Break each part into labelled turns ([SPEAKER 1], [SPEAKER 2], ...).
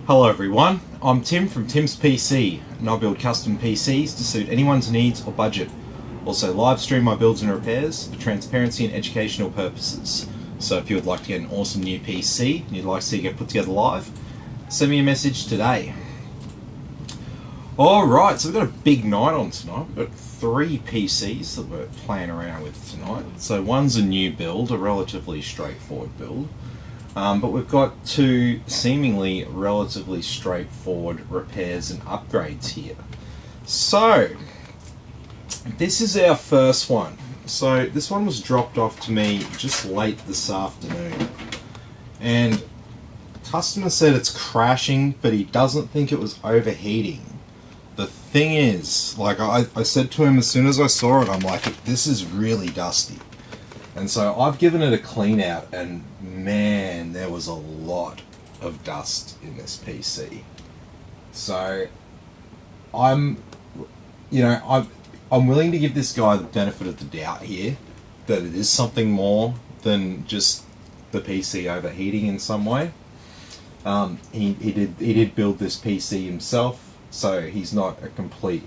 [SPEAKER 1] Hello everyone, I'm Tim from Tim's PC, and I build custom PCs to suit anyone's needs or budget. Also live stream my builds and repairs for transparency and educational purposes. So if you would like to get an awesome new PC and you'd like to see it get put together live, send me a message today. Alright, so we've got a big night on tonight. We've got 3 PCs that we're playing around with tonight. So one's a new build, a relatively straightforward build. But we've got 2 seemingly relatively straightforward repairs and upgrades here. So, this is our first one. So, this one was dropped off to me just late this afternoon. And customer said it's crashing, but he doesn't think it was overheating. The thing is, like I said to him as soon as I saw it, I'm like, this is really dusty. And so I've given it a clean out, and man, there was a lot of dust in this PC. So I'm willing to give this guy the benefit of the doubt here, that it is something more than just the PC overheating in some way. He did build this PC himself, so he's not a complete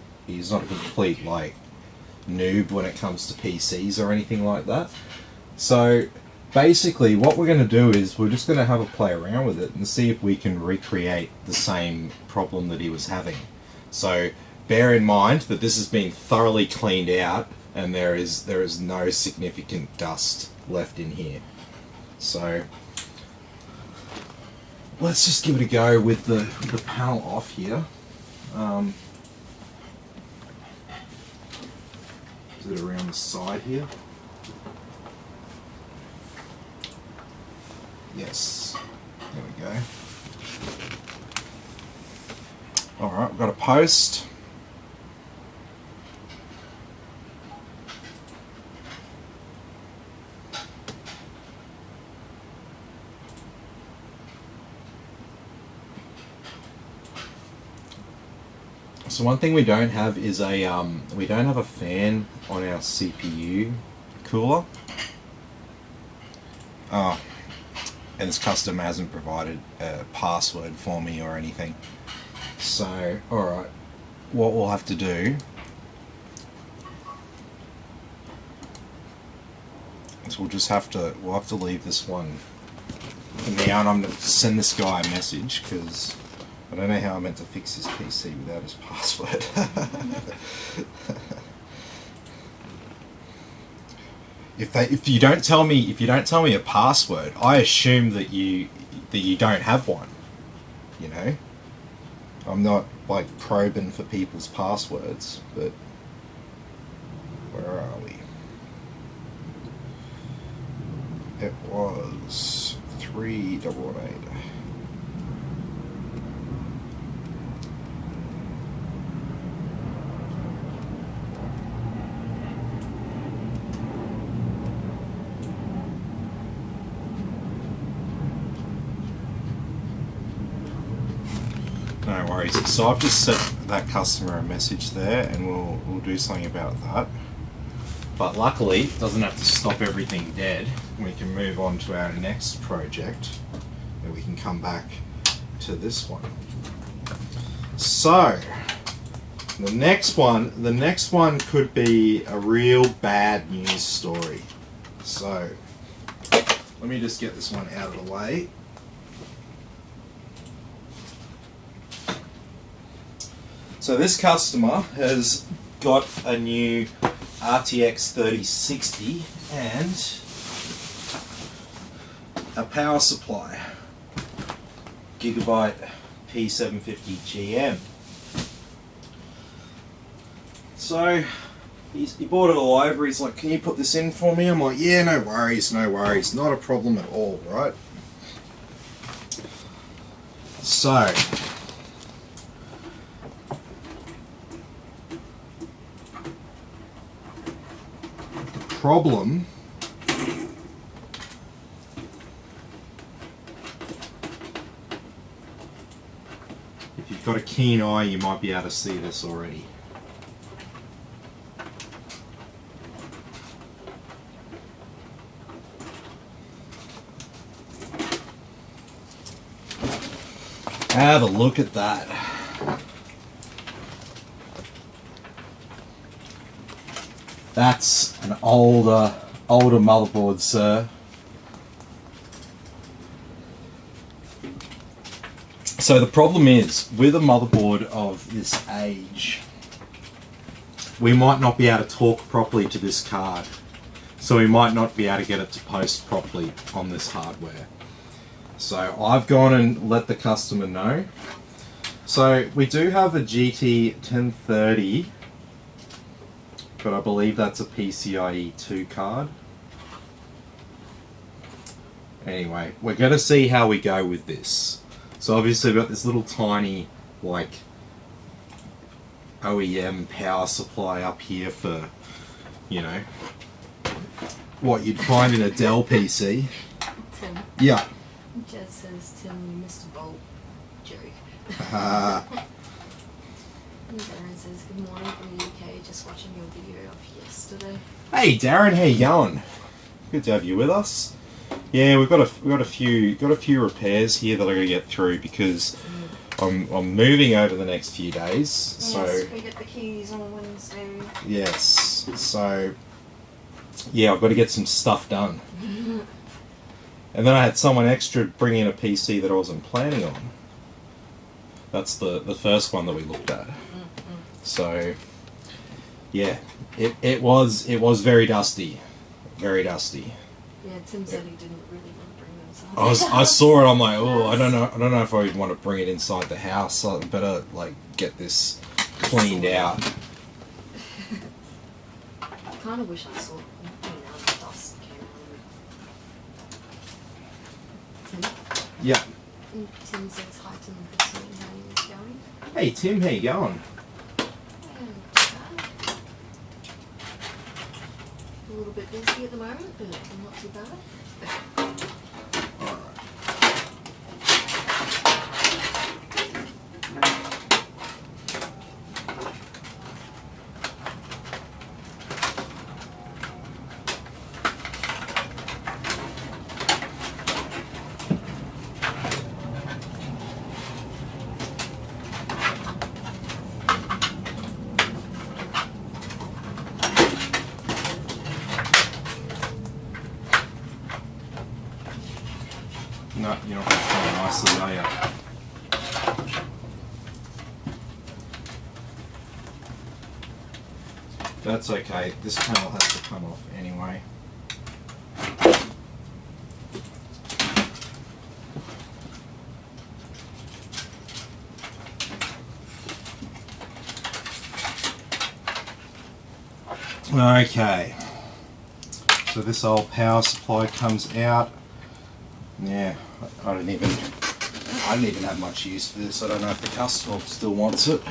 [SPEAKER 1] like noob when it comes to PCs or anything like that. So basically what we're going to do is we're just going to have a play around with it and see if we can recreate the same problem that he was having. So bear in mind that this has been thoroughly cleaned out and there is no significant dust left in here. So let's just give it a go with the panel off here. Is it around the side here? Yes, there we go. Alright, we've got a post. So one thing we don't have is we don't have a fan on our CPU cooler. And this customer hasn't provided a password for me or anything. So, alright, what we'll have to do is we'll have to leave this one for now, and I'm going to send this guy a message because I don't know how I'm meant to fix his PC without his password. If you don't tell me a password, I assume that you don't have one. You know, I'm not like probing for people's passwords, but where are we? It was 388. No worries. So I've just sent that customer a message there, and we'll do something about that. But luckily, it doesn't have to stop everything dead. We can move on to our next project, and we can come back to this one. So the next one could be a real bad news story. So let me just get this one out of the way. So this customer has got a new RTX 3060 and a power supply, Gigabyte P750 GM. So he bought it all over. He's like, "Can you put this in for me?" I'm like, "Yeah, no worries, not a problem at all, right?" So problem if you've got a keen eye, you might be able to see this already. Have a look at that. That's an older motherboard, sir. So the problem is, with a motherboard of this age, we might not be able to talk properly to this card. So we might not be able to get it to post properly on this hardware. So I've gone and let the customer know. So we do have a GT 1030, but I believe that's a PCIe 2 card. Anyway, we're going to see how we go with this. So obviously we've got this little tiny, like, OEM power supply up here for, you know, what you'd find in a Dell PC.
[SPEAKER 2] Tim.
[SPEAKER 1] Yeah.
[SPEAKER 2] Jez says Tim, you missed a bolt. Joke.
[SPEAKER 1] Uh,
[SPEAKER 2] And Darren says, good morning from the UK, just watching your video of yesterday.
[SPEAKER 1] hey Darren, how you going? Good to have you with us. Yeah, we've got a few repairs here that I got to get through because I'm moving over the next few days. So
[SPEAKER 2] Yes, we get the keys on Wednesday.
[SPEAKER 1] yes, so yeah, I've got to get some stuff done. And then I had someone extra bring in a PC that I wasn't planning on. That's the first one that we looked at. So yeah, it was very dusty, very dusty.
[SPEAKER 2] Yeah, Tim said he didn't really want to bring them inside.
[SPEAKER 1] I saw it. I'm like, oh, I don't know if I would want to bring it inside the house. I better like get this cleaned out.
[SPEAKER 2] I kind of wish I saw the dust came on. Tim?
[SPEAKER 1] Yeah.
[SPEAKER 2] And Tim says hi to Christine, how are you going?
[SPEAKER 1] Hey Tim, how you going?
[SPEAKER 2] A little bit busy at the moment, but not too bad.
[SPEAKER 1] No, you're not going to find nicely, are you? That's okay. This panel has to come off anyway. Okay. So this old power supply comes out. Yeah, I didn't even have much use for this. I don't know if the customer still wants it.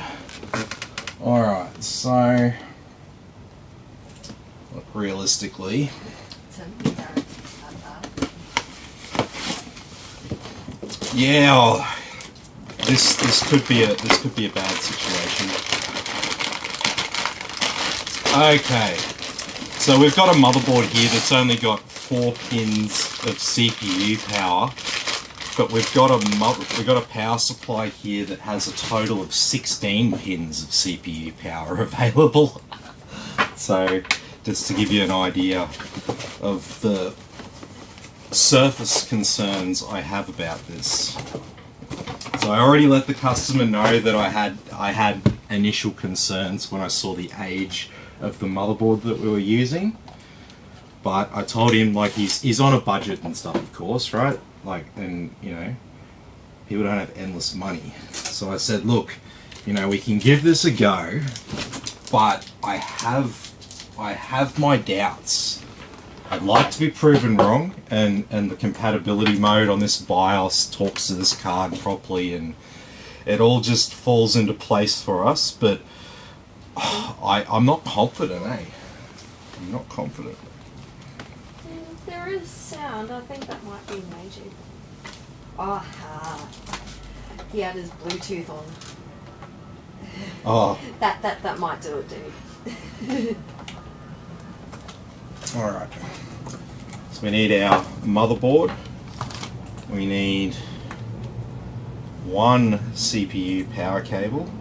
[SPEAKER 1] Alright, so look, realistically,
[SPEAKER 2] Tim, Darren,
[SPEAKER 1] yeah, this could be a bad situation. Okay, so we've got a motherboard here that's only got 4 pins of CPU power, but we've got a power supply here that has a total of 16 pins of CPU power available. So just to give you an idea of the surface concerns I have about this. So I already let the customer know that I had initial concerns when I saw the age of the motherboard that we were using. But I told him, like, he's on a budget and stuff, of course, right? Like, and, you know, people don't have endless money. So I said, look, you know, we can give this a go, but I have my doubts. I'd like to be proven wrong, and the compatibility mode on this BIOS talks to this card properly, and it all just falls into place for us, but I'm not confident, eh? I'm not confident.
[SPEAKER 2] There is sound. I think that might be major. Aha. He had his Bluetooth on.
[SPEAKER 1] Oh.
[SPEAKER 2] That might do it, dude.
[SPEAKER 1] Alright. So we need our motherboard. We need one CPU power cable,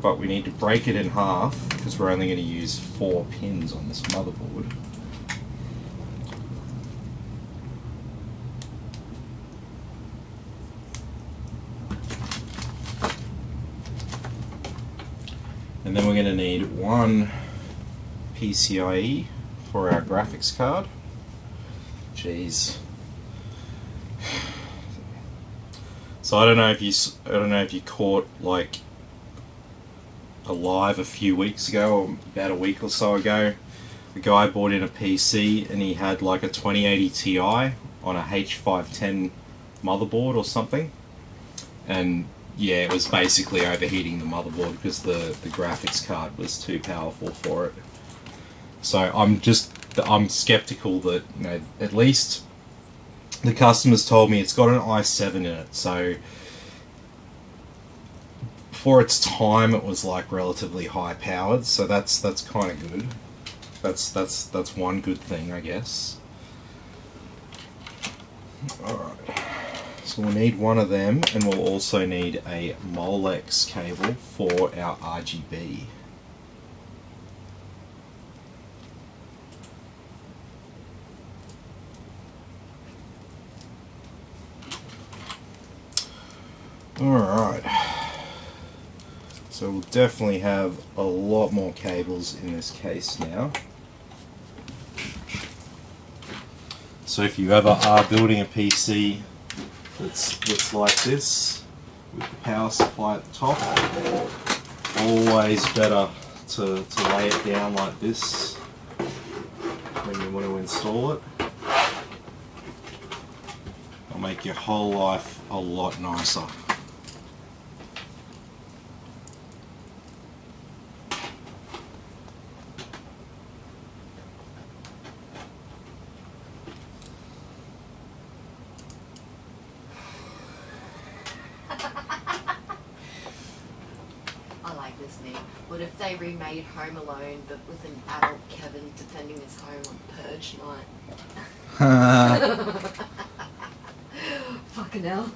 [SPEAKER 1] but we need to break it in half because we're only going to use 4 pins on this motherboard. And then we're going to need one PCIe for our graphics card. Jeez. So I don't know if you caught like a live a few weeks ago, or about a week or so ago. The guy bought in a PC and he had like a 2080 Ti on a H510 motherboard or something, and yeah, it was basically overheating the motherboard because the graphics card was too powerful for it. So I'm skeptical that, you know, at least the customers told me it's got an i7 in it, so for its time it was like relatively high powered, so that's kind of good. That's one good thing, I guess. Alright, so we'll need one of them, and we'll also need a Molex cable for our RGB. Alright, so we'll definitely have a lot more cables in this case now. So if you ever are building a PC that's like this, with the power supply at the top, always better to lay it down like this when you want to install it. It'll make your whole life a lot nicer.
[SPEAKER 2] What if they remade Home Alone but with an adult Kevin defending his home on Purge night? Fucking hell.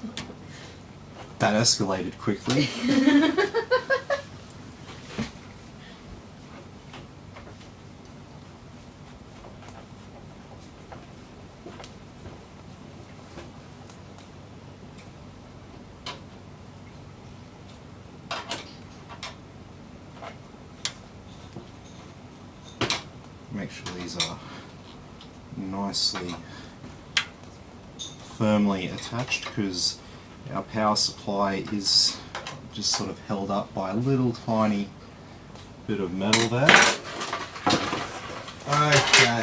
[SPEAKER 1] That escalated quickly. Make sure these are nicely firmly attached, because our power supply is just sort of held up by a little tiny bit of metal there. Okay.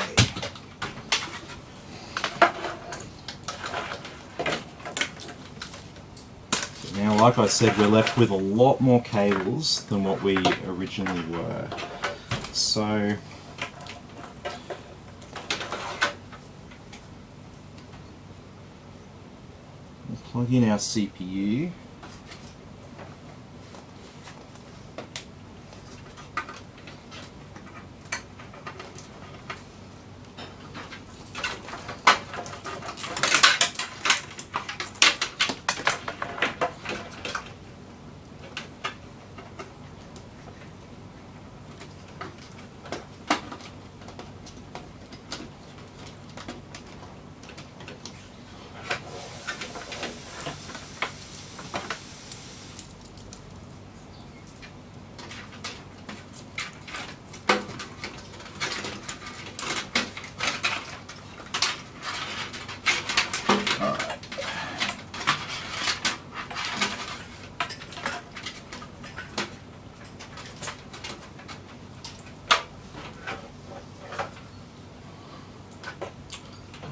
[SPEAKER 1] So now, like I said, we're left with a lot more cables than what we originally were. So plug in our CPU.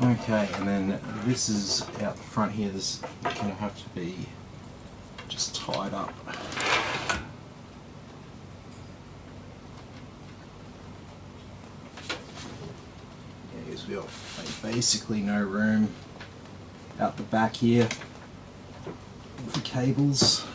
[SPEAKER 1] Okay, and then this is out the front here. This is going to have to be just tied up. Yeah, because we've got basically no room out the back here for cables.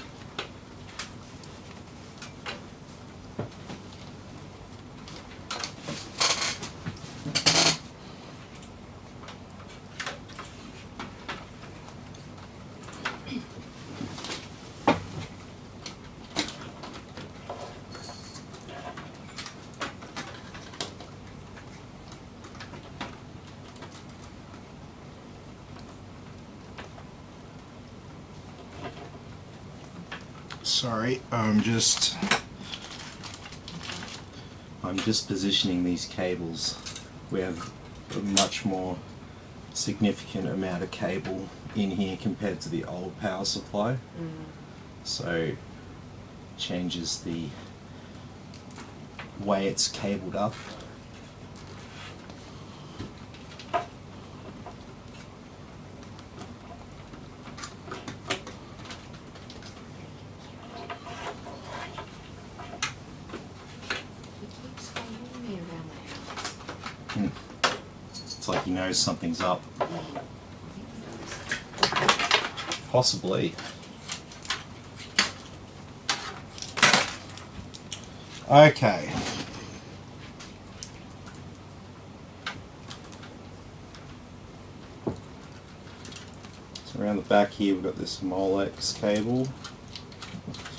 [SPEAKER 1] Sorry, I'm just positioning these cables. We have a much more significant amount of cable in here compared to the old power supply. So changes the way it's cabled up. It's like he knows something's up. Possibly. Okay. So around the back here we've got this Molex cable. So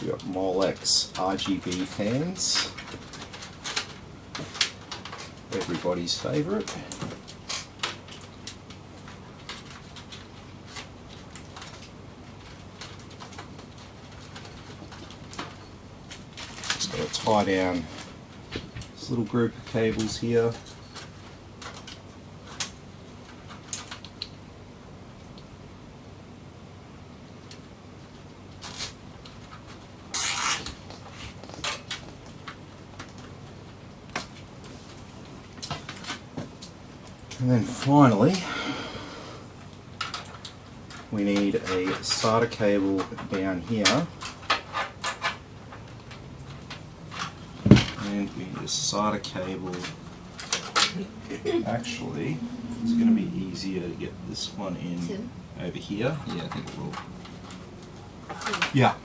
[SPEAKER 1] we've got Molex RGB fans. Everybody's favourite. Just got to tie down this little group of cables here. And then finally, we need a SATA cable down here, and we need a SATA cable. Actually, it's going to be easier to get this one in over here. Yeah, I think it will. Yeah.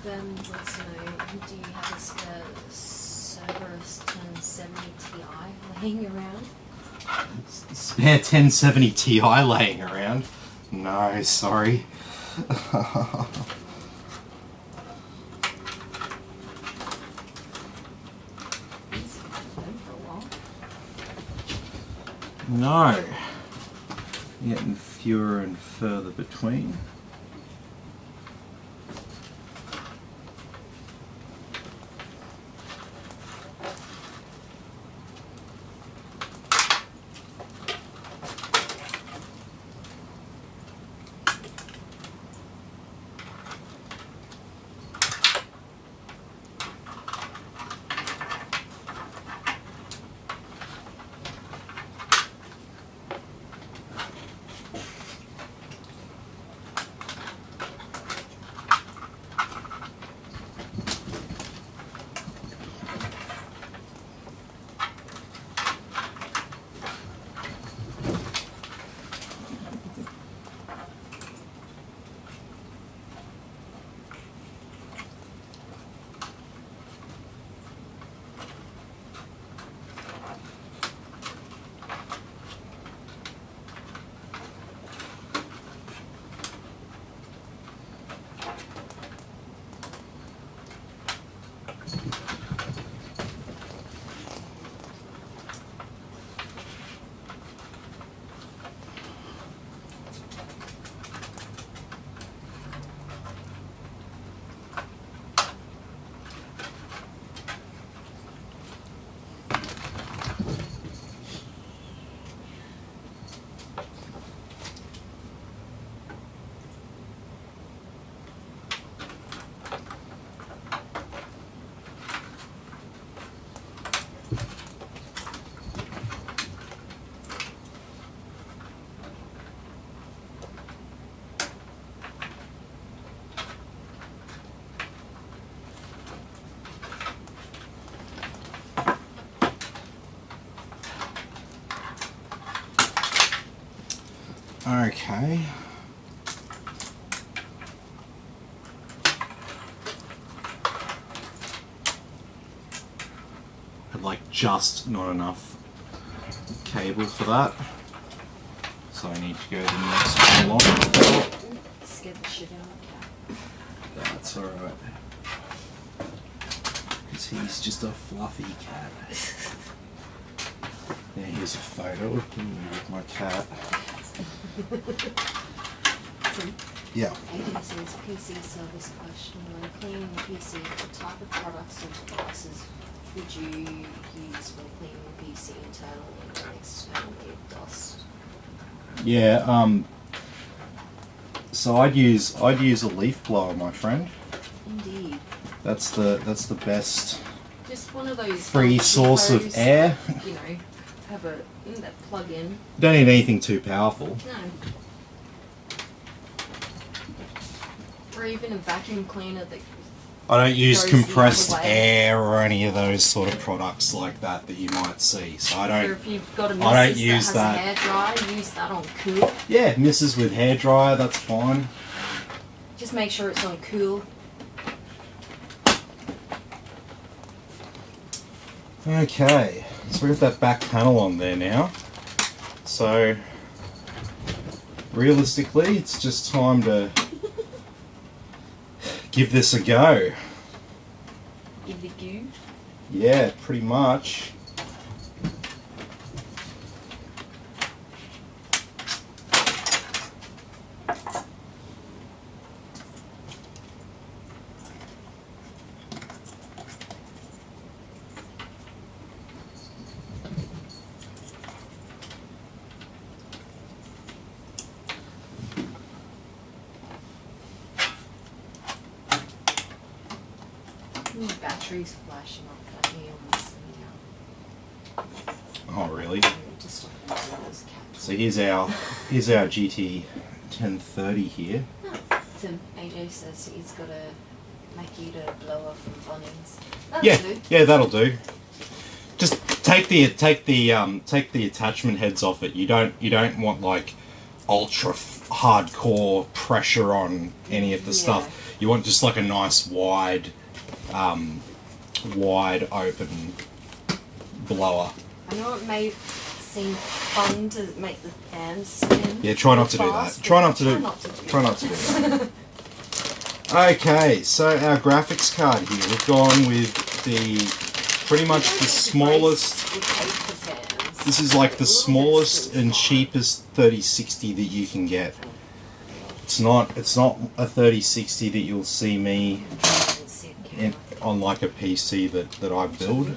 [SPEAKER 2] Then let's know, do you have a spare Cerberus 1070 Ti laying around?
[SPEAKER 1] Spare 1070 Ti laying around? No, sorry. No. Getting fewer and further between. Okay. I'd like just not enough cable for that. So I need to go the next one along.
[SPEAKER 2] Scared the shit out of the cat.
[SPEAKER 1] That's alright. Because he's just a fluffy cat. Yeah, here's a photo of me with my cat. Yeah.
[SPEAKER 2] AJ says PC service question. When cleaning the PC, what type of products or devices would you use when cleaning the PC internally and externally of dust?
[SPEAKER 1] Yeah. So I'd use a leaf blower, my friend.
[SPEAKER 2] Indeed.
[SPEAKER 1] That's the best
[SPEAKER 2] Just one of those
[SPEAKER 1] free source of air.
[SPEAKER 2] You know, have a that plug in.
[SPEAKER 1] Don't need anything too powerful.
[SPEAKER 2] No. Or even a vacuum cleaner that.
[SPEAKER 1] I don't use
[SPEAKER 2] goes the
[SPEAKER 1] compressed
[SPEAKER 2] other way.
[SPEAKER 1] air or any of those sort of products like that you might see. So I
[SPEAKER 2] Or
[SPEAKER 1] don't.
[SPEAKER 2] if you've got a
[SPEAKER 1] I don't
[SPEAKER 2] missus
[SPEAKER 1] use
[SPEAKER 2] that
[SPEAKER 1] that.
[SPEAKER 2] has a hairdryer, use that on cool.
[SPEAKER 1] Yeah, misses with hairdryer, that's fine.
[SPEAKER 2] Just make sure it's on cool.
[SPEAKER 1] Okay, so we've got that back panel on there now. So realistically, it's just time to give this a go.
[SPEAKER 2] Give the goo.
[SPEAKER 1] Yeah, pretty much.
[SPEAKER 2] Batteries flashing up at me on this thing now.
[SPEAKER 1] Oh, really?
[SPEAKER 2] Just stop using those caps.
[SPEAKER 1] So here's our GT 1030 here.
[SPEAKER 2] Tim, AJ says he's got a Makita blower from Bunnings. That'll
[SPEAKER 1] Yeah,
[SPEAKER 2] do.
[SPEAKER 1] yeah, that'll do. Just take the attachment heads off it. You don't want like ultra hardcore pressure on any of the stuff. You want just like a nice wide open blower.
[SPEAKER 2] I know it may seem fun to make the fans spin.
[SPEAKER 1] Yeah, try not to do that.
[SPEAKER 2] fast,
[SPEAKER 1] Try
[SPEAKER 2] but
[SPEAKER 1] not to do that. Okay, so our graphics card here, we've gone with pretty much the smallest. This is like the smallest and cheapest 3060 that you can get. It's not a 3060 that you'll see me on like a PC that I build.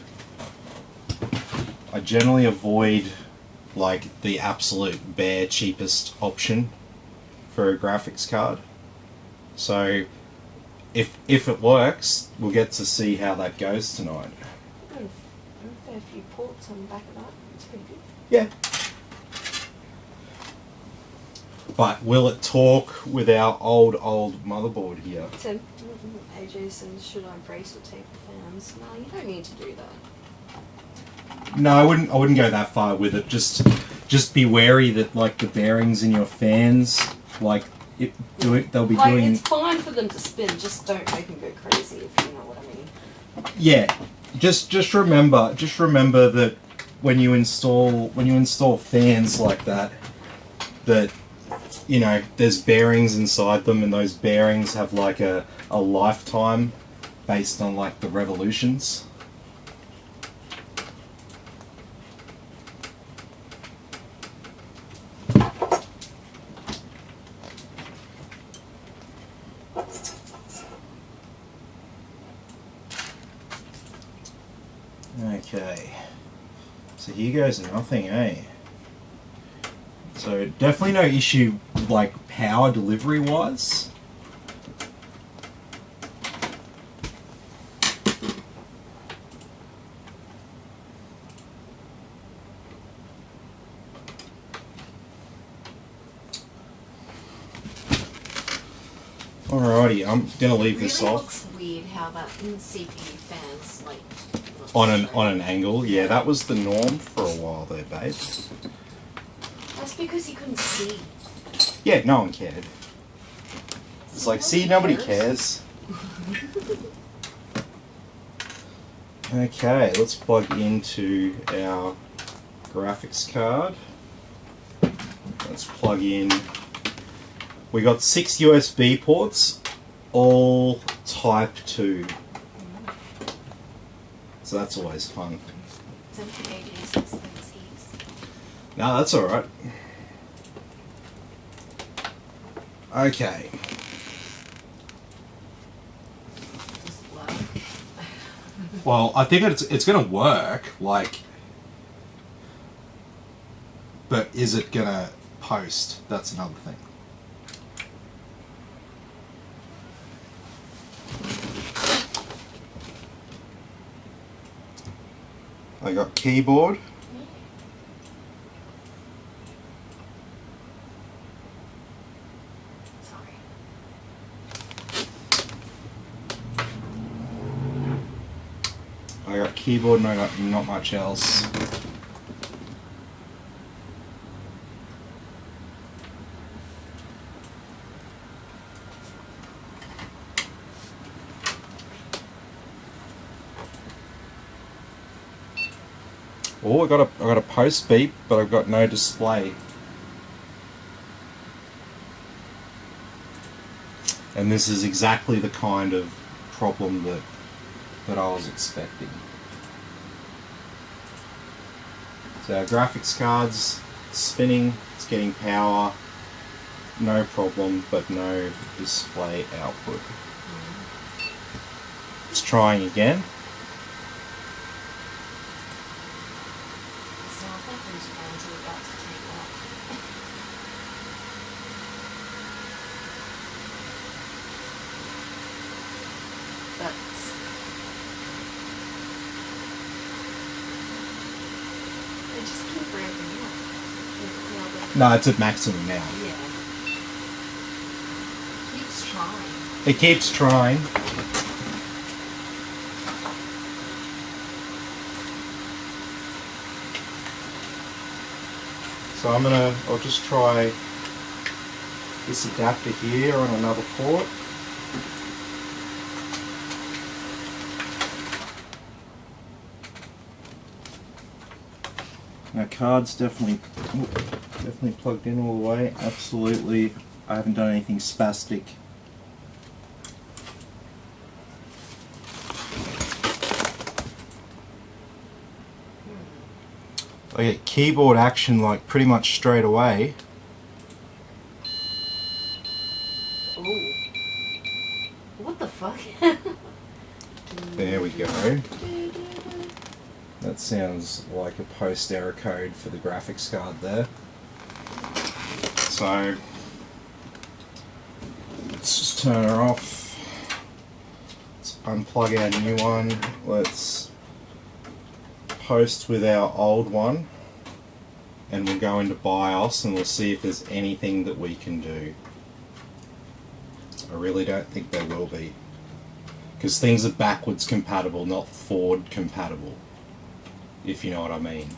[SPEAKER 1] I generally avoid like the absolute bare cheapest option for a graphics card. So if it works, we'll get to see how that goes tonight.
[SPEAKER 2] A fair few ports on the back of that. It's pretty good.
[SPEAKER 1] Yeah. But will it talk with our old motherboard here?
[SPEAKER 2] Tim, AJ says, should I brace or tape the fans? No, you don't need to do that.
[SPEAKER 1] No, I wouldn't go that far with it. Just be wary that like the bearings in your fans, like they'll be
[SPEAKER 2] like,
[SPEAKER 1] doing.
[SPEAKER 2] it's fine for them to spin, just don't make them go crazy, if you know what I mean.
[SPEAKER 1] Yeah, just remember that when you install fans like that you know there's bearings inside them, and those bearings have like a lifetime based on like the revolutions. Okay, so here goes nothing, eh? So definitely no issue like power delivery wise. Alrighty, I'm gonna leave
[SPEAKER 2] It
[SPEAKER 1] this
[SPEAKER 2] really
[SPEAKER 1] off.
[SPEAKER 2] looks weird how that CPU fans, like...
[SPEAKER 1] On an angle, yeah, that was the norm for a while there, babe.
[SPEAKER 2] That's because you couldn't see.
[SPEAKER 1] Yeah, no one cared. It's like, see, nobody cares. Okay, let's plug into our graphics card. Let's plug in. We got 6 USB ports, all Type 2. So that's always fun. No, that's alright. Okay.
[SPEAKER 2] Does it work?
[SPEAKER 1] Well, I think it's going to work, like, but is it going to post? That's another thing. I got keyboard.
[SPEAKER 2] Sorry.
[SPEAKER 1] I got keyboard and I got not much else. Oh, I got a post beep, but I've got no display. And this is exactly the kind of problem that I was expecting. So our graphics card's spinning, it's getting power, no problem, but no display output. It's trying again.
[SPEAKER 2] So I think those fans are about to take off. But they just keep ramping up.
[SPEAKER 1] No, it's at maximum now.
[SPEAKER 2] Yeah. Keeps trying.
[SPEAKER 1] It keeps trying. So I'll just try this adapter here on another port. Now card's definitely plugged in all the way. Absolutely, I haven't done anything spastic. I get keyboard action like pretty much straight away.
[SPEAKER 2] Ooh. What the fuck?
[SPEAKER 1] There we go. That sounds like a post error code for the graphics card there. So let's just turn her off. Let's unplug our new one. Let's post with our old one, and we'll go into BIOS and we'll see if there's anything that we can do. I really don't think there will be, because things are backwards compatible, not forward compatible, if you know what I mean.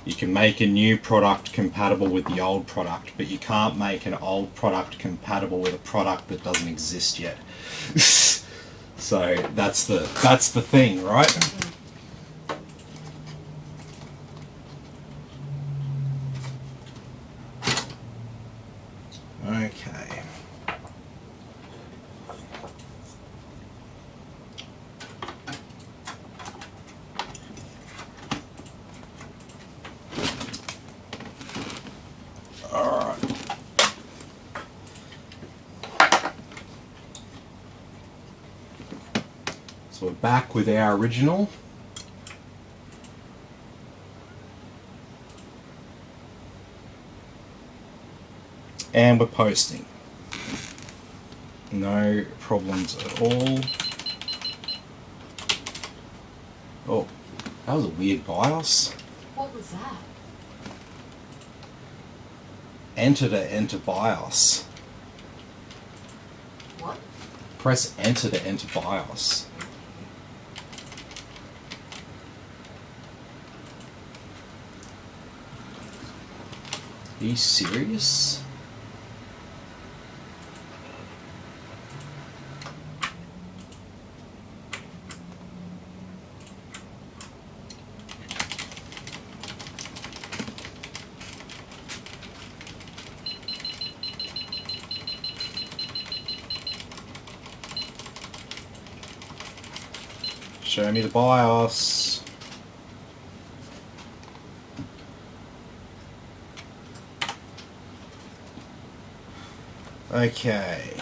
[SPEAKER 1] You can make a new product compatible with the old product, but you can't make an old product compatible with a product that doesn't exist yet. So that's the thing, right? Okay. All right. So we're back with our original. And we're posting. No problems at all. Oh, that was a weird BIOS.
[SPEAKER 2] What was that?
[SPEAKER 1] Enter to enter BIOS.
[SPEAKER 2] What?
[SPEAKER 1] Press enter to enter BIOS. Are you serious? Show me the BIOS. Okay.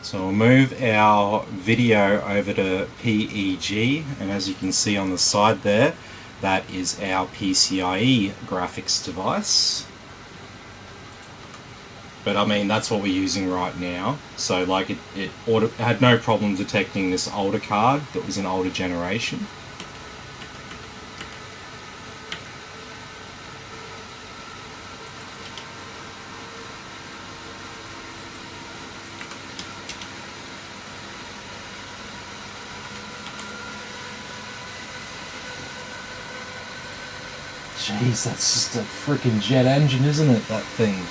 [SPEAKER 1] So we'll move our video over to PEG, and as you can see on the side there, that is our PCIe graphics device. But I mean, that's what we're using right now. So like it had no problem detecting this older card that was an older generation. Jeez, that's just a freaking jet engine, isn't it, that thing?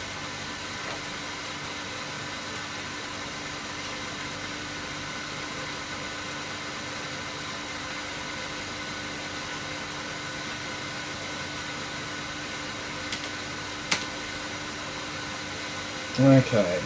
[SPEAKER 1] Okay.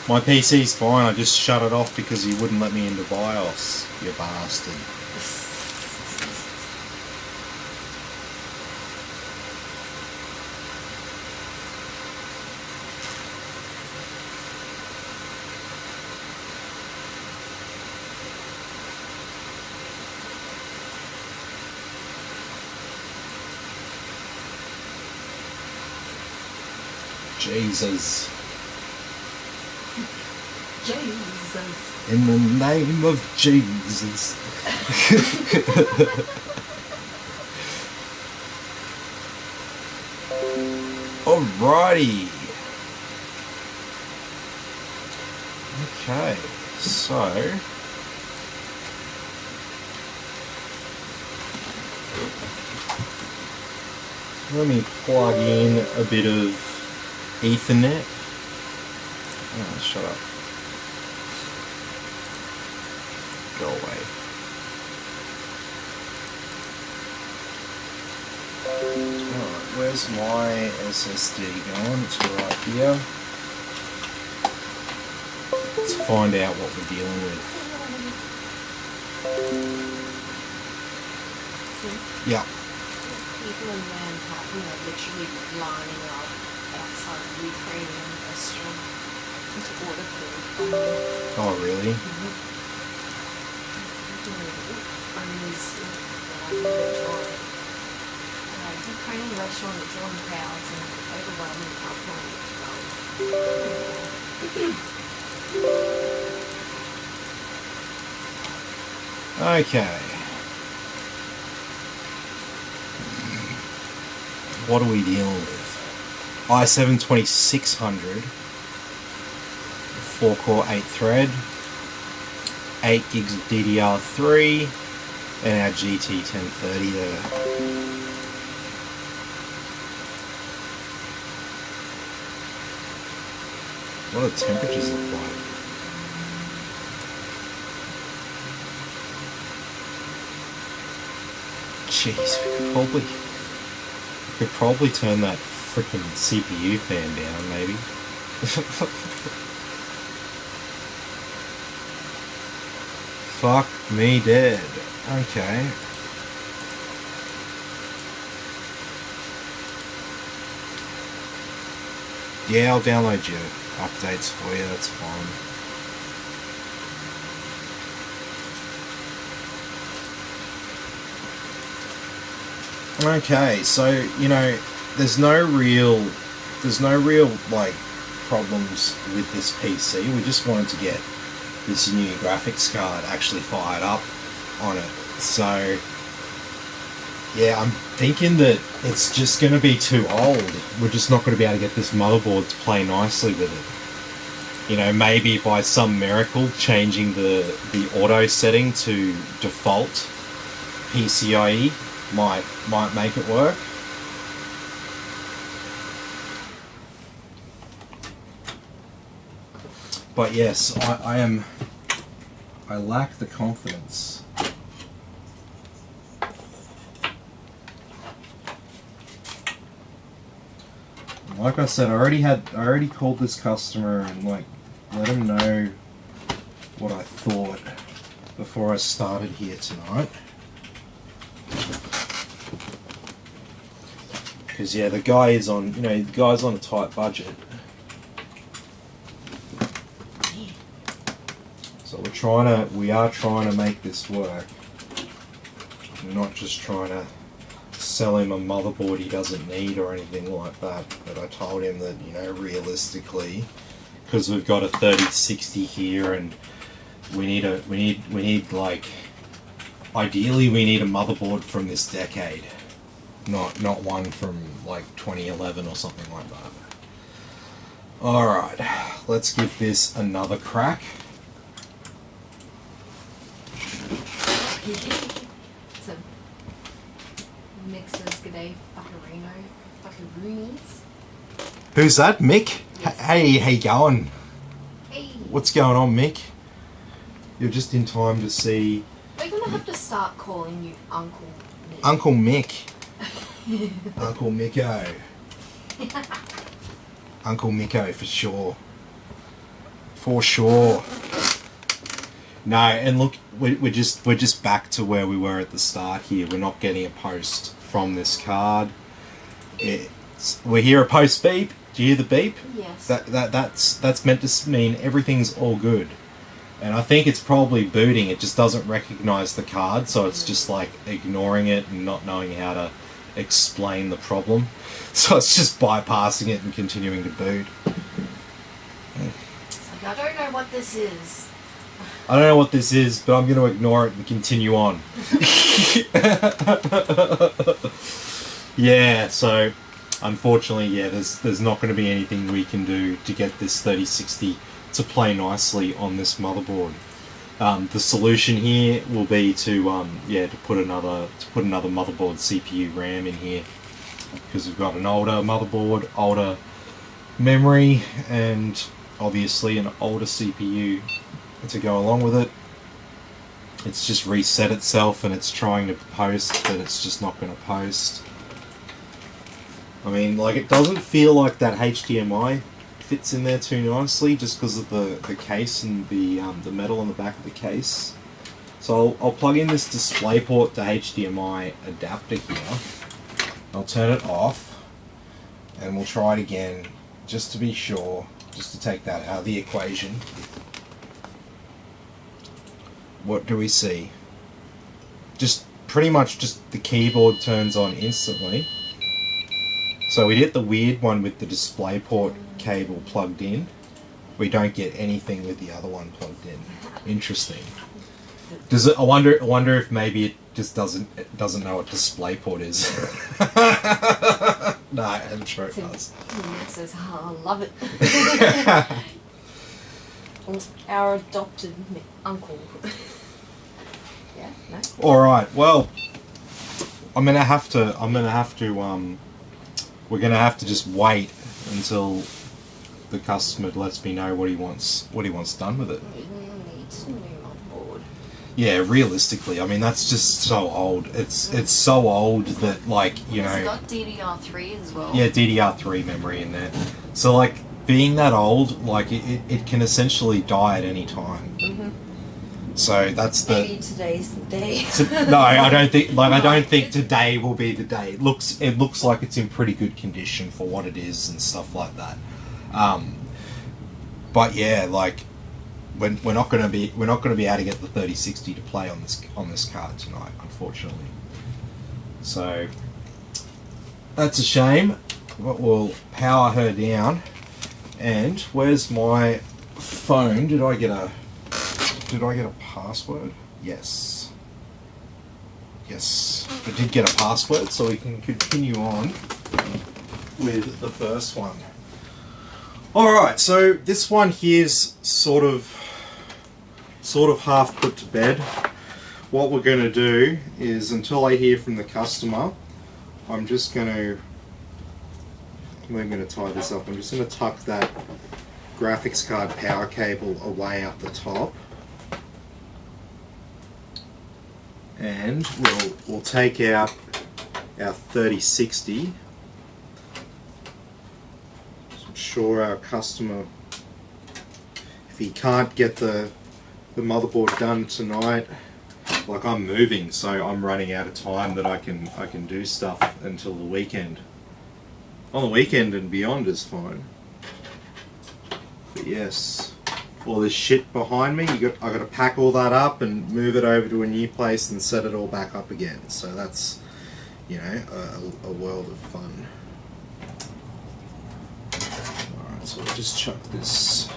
[SPEAKER 1] My PC's fine, I just shut it off because you wouldn't let me into BIOS, you bastard. Jesus.
[SPEAKER 2] Jesus.
[SPEAKER 1] In the name of Jesus. Alrighty. Okay, so let me plug in a bit of Ethernet. Oh, shut up. Go away. Alright, where's my SSD going? It's right here. Let's find out what we're dealing with. Yeah.
[SPEAKER 2] People in Manhattan are literally lining up outside a Ukrainian restaurant to order food.
[SPEAKER 1] Oh, really?
[SPEAKER 2] Ukrainian restaurant is drawing crowds and overwhelming alcohol.
[SPEAKER 1] Okay. What are we dealing with? i7-2600, 4-core, 8-thread, 8 gigs of DDR3, and our GT1030 there. What do the temperatures look like? Jeez, we could probably turn that freaking CPU fan down, maybe. Fuck me dead. Okay. Yeah, I'll download your updates for you, that's fine. Okay, so, you know, there's no real like problems with this PC. We just wanted to get this new graphics card actually fired up on it. So yeah, I'm thinking that it's just going to be too old. We're just not going to be able to get this motherboard to play nicely with it. You know, maybe by some miracle changing the auto setting to default PCIe might make it work. But yes, I lack the confidence. Like I said, I already called this customer and like let him know what I thought before I started here tonight. Because yeah, the guy is on, the guy's on a tight budget. So we are trying to make this work. We're not just trying to sell him a motherboard he doesn't need or anything like that. But I told him that, realistically, because we've got a 3060 here and we need like, ideally we need a motherboard from this decade. Not one from like 2011 or something like that. Alright, let's give this another crack.
[SPEAKER 2] So, mixers, g'day, fuckaroonies.
[SPEAKER 1] Who's that, Mick?
[SPEAKER 2] Yes.
[SPEAKER 1] Hey, how you going?
[SPEAKER 2] Hey.
[SPEAKER 1] What's going on, Mick? You're just in time to see...
[SPEAKER 2] We're gonna have to start calling you Uncle Mick.
[SPEAKER 1] Uncle Mick. Uncle Micko. Uncle Micko, for sure. For sure. No, and look, we're just back to where we were at the start here. We're not getting a post from this card. We hear a post beep. Do you hear the beep?
[SPEAKER 2] Yes.
[SPEAKER 1] That's meant to mean everything's all good. And I think it's probably booting. It just doesn't recognize the card, so it's just like ignoring it and not knowing how to explain the problem. So it's just bypassing it and continuing to boot.
[SPEAKER 2] It's like, I don't know what this is.
[SPEAKER 1] I don't know what this is, but I'm going to ignore it and continue on. Yeah, so unfortunately, yeah, there's not going to be anything we can do to get this 3060 to play nicely on this motherboard. The solution here will be to put another motherboard CPU RAM in here, because we've got an older motherboard, older memory, and obviously an older CPU to go along with it. It's just reset itself and it's trying to post, but it's just not going to post. I mean, like, it doesn't feel like that HDMI fits in there too nicely just because of the case and the metal on the back of the case. So I'll plug in this DisplayPort to HDMI adapter here. I'll turn it off and we'll try it again just to be sure, just to take that out of the equation. What do we see? Just pretty much just the keyboard turns on instantly. So we get the weird one with the DisplayPort cable plugged in. We don't get anything with the other one plugged in. Interesting. Does it? I wonder if maybe it just doesn't know what DisplayPort is. No, I'm sure it does.
[SPEAKER 2] It says, oh, I love it. Our adopted uncle. Yeah, no.
[SPEAKER 1] All right. Well, we're gonna have to just wait until the customer lets me know what he wants done with it.
[SPEAKER 2] We need a new motherboard.
[SPEAKER 1] Yeah, realistically, I mean, that's just so old. It's so old that, like,
[SPEAKER 2] It's got DDR3 as well.
[SPEAKER 1] Yeah, DDR3 memory in there. So, like, being that old, like, it can essentially die at any time.
[SPEAKER 2] Mm-hmm.
[SPEAKER 1] So that's the...
[SPEAKER 2] Maybe today's the day.
[SPEAKER 1] No, I don't think today will be the day. It looks like it's in pretty good condition for what it is and stuff like that. But yeah, like, we're not going to be able to get the 3060 to play on this card tonight, unfortunately. So that's a shame. But we'll power her down. And where's my phone? Did I get a password? Yes. Yes. I did get a password, so we can continue on with the first one. Alright, so this one here's sort of half put to bed. what we're going to do is, until I hear from the customer, I'm just going to, we're going to tie this up. I'm just going to tuck that graphics card power cable away up the top, and we'll take out our 3060. I'm sure our customer, if he can't get the motherboard done tonight, like I'm moving, so I'm running out of time that I can do stuff until the weekend. On the weekend and beyond is fine. But yes, all this shit behind me, I got to pack all that up and move it over to a new place and set it all back up again. So that's, you know, a world of fun. Alright, so I'll just chuck this.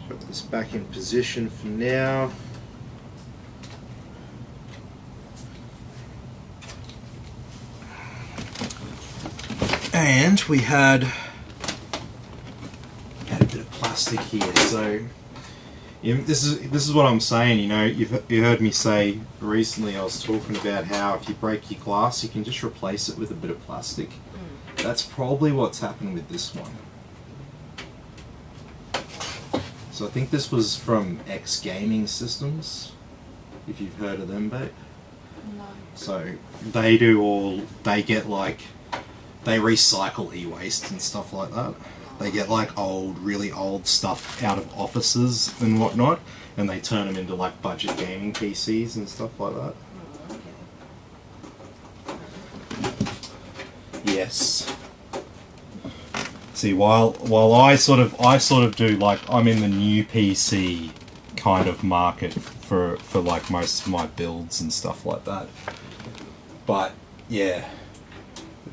[SPEAKER 1] Chuck this back in position for now. And we had a bit of plastic here, so this is what I'm saying. You know, you heard me say recently. I was talking about how if you break your glass, you can just replace it with a bit of plastic. That's probably what's happened with this one. So I think this was from X Gaming Systems, if you've heard of them, babe.
[SPEAKER 2] No.
[SPEAKER 1] So they recycle e-waste and stuff like that. They get like really old stuff out of offices and whatnot, and they turn them into like budget gaming PCs and stuff like that. Yes. See, while I sort of do, like, I'm in the new PC kind of market for like most of my builds and stuff like that. But yeah,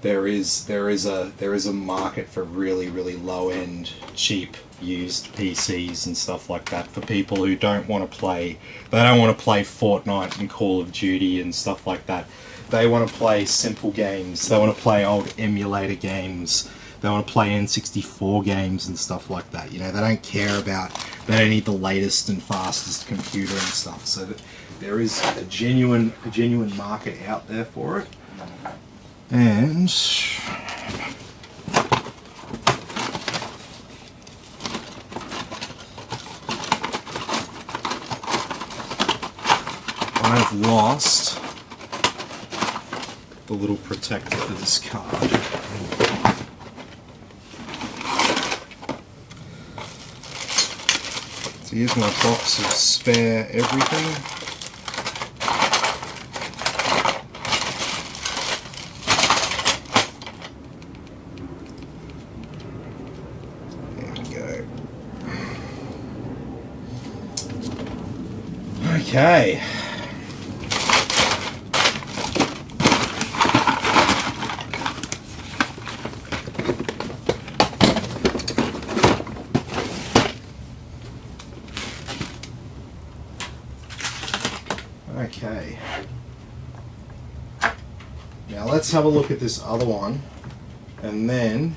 [SPEAKER 1] there is a market for really low end, cheap used PCs and stuff like that for people who don't want to play. They don't want to play Fortnite and Call of Duty and stuff like that. They want to play simple games. They want to play old emulator games. They want to play N64 games and stuff like that. You know, they don't care about. They don't need the latest and fastest computer and stuff. So that there is a genuine market out there for it. And I've lost the little protector for this card. So here's my box of spare everything. Okay. Okay. Now let's have a look at this other one, and then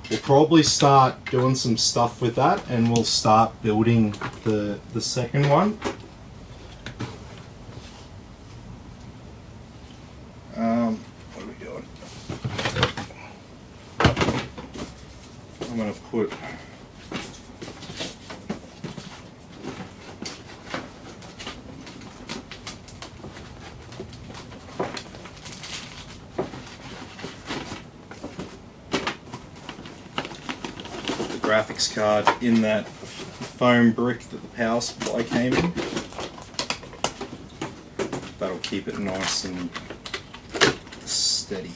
[SPEAKER 1] we'll probably start doing some stuff with that, and we'll start building the second one. What are we doing? I'm going to put the graphics card in that foam brick that the power supply came in. That'll keep it nice and steady.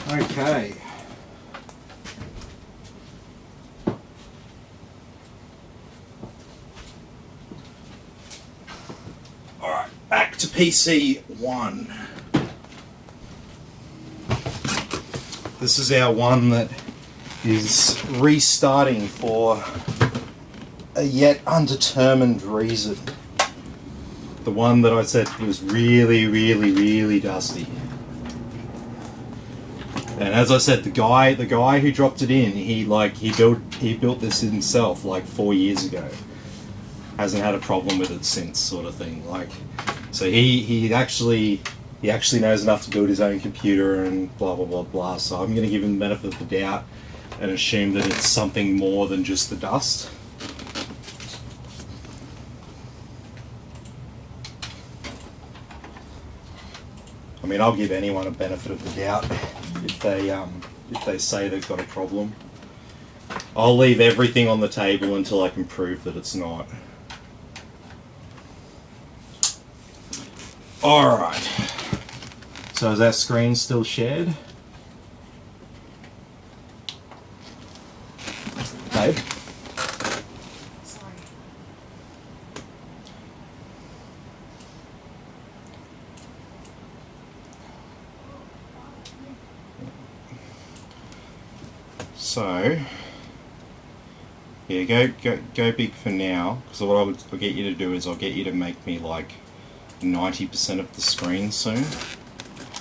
[SPEAKER 1] Okay. Alright, back to PC 1. This is our one that is restarting for a yet undetermined reason. The one that I said was really dusty. And as I said, the guy who dropped it in, he built this himself like 4 years ago. Hasn't had a problem with it since, sort of thing. Like, so he actually knows enough to build his own computer and blah blah blah blah. So I'm going to give him the benefit of the doubt and assume that it's something more than just the dust. I mean, I'll give anyone a benefit of the doubt if they say they've got a problem. I'll leave everything on the table until I can prove that it's not. Alright. So is our screen still shared? Babe?
[SPEAKER 2] Sorry.
[SPEAKER 1] So, yeah, go big for now. So what I'll get you to do is I'll get you to make me like 90% of the screen soon.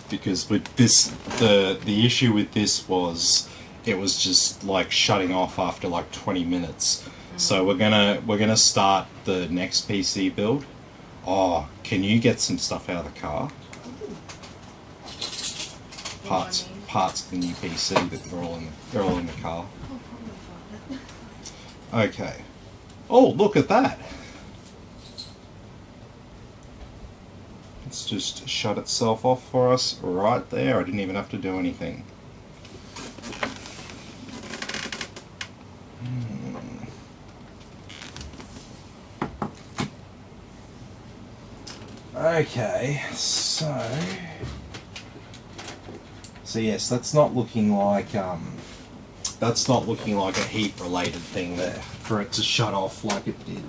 [SPEAKER 1] Because with this, the issue with this was it was just like shutting off after like 20 minutes. So we're gonna start the next PC build. Oh, can you get some stuff out of the car? Parts of the new PC that they're all in the car. Okay. Oh, look at that. It's just shut itself off for us right there. I didn't even have to do anything. Okay, so yes, that's not looking like a heat related thing there for it to shut off like it did.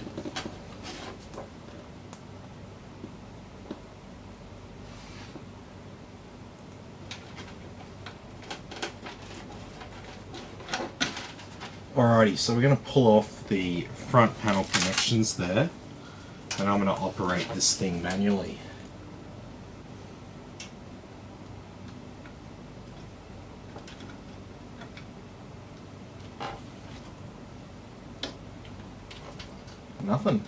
[SPEAKER 1] Alrighty, so we're going to pull off the front panel connections there, and I'm going to operate this thing manually. Nothing.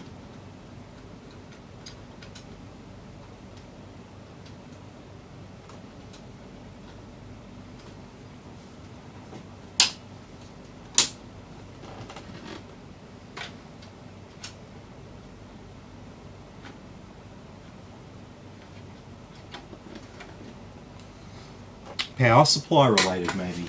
[SPEAKER 1] Power supply related, maybe.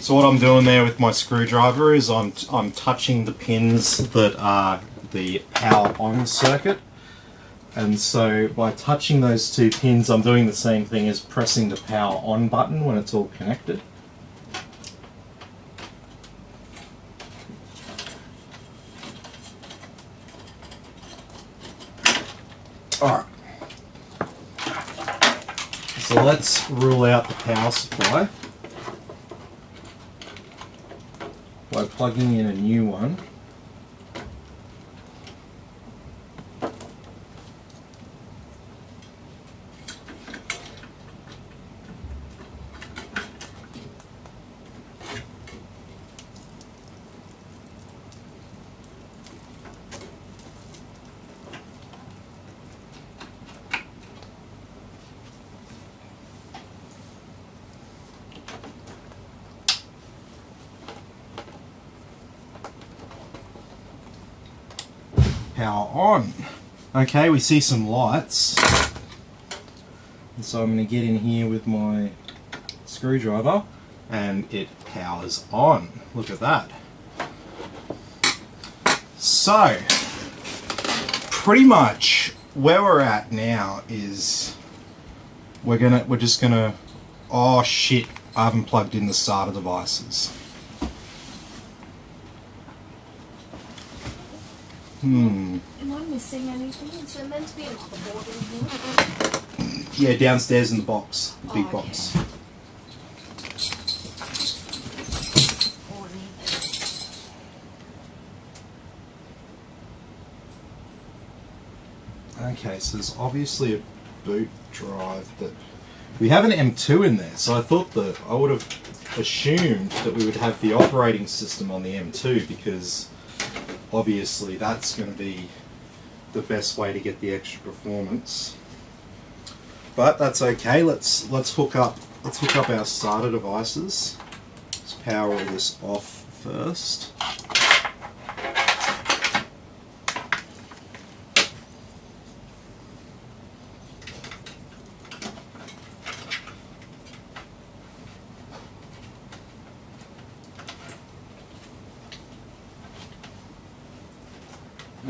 [SPEAKER 1] So what I'm doing there with my screwdriver is I'm touching the pins that are the power on circuit, and so by touching those two pins I'm doing the same thing as pressing the power on button when it's all connected. Alright. So let's rule out the power supply by plugging in a new one. Power on. Okay, we see some lights. And so I'm going to get in here with my screwdriver and it powers on. Look at that. So, pretty much where we're at now is we're just gonna oh shit, I haven't plugged in the SATA devices.
[SPEAKER 2] Am I missing anything? Is there meant to be another board in here?
[SPEAKER 1] Yeah, downstairs in the box, the big box. Okay, so there's obviously a boot drive that We have an M2 in there, so I thought that I would have assumed that we would have the operating system on the M2 because obviously that's going to be the best way to get the extra performance. But that's okay. Let's hook up our SATA devices. Let's power all this off first.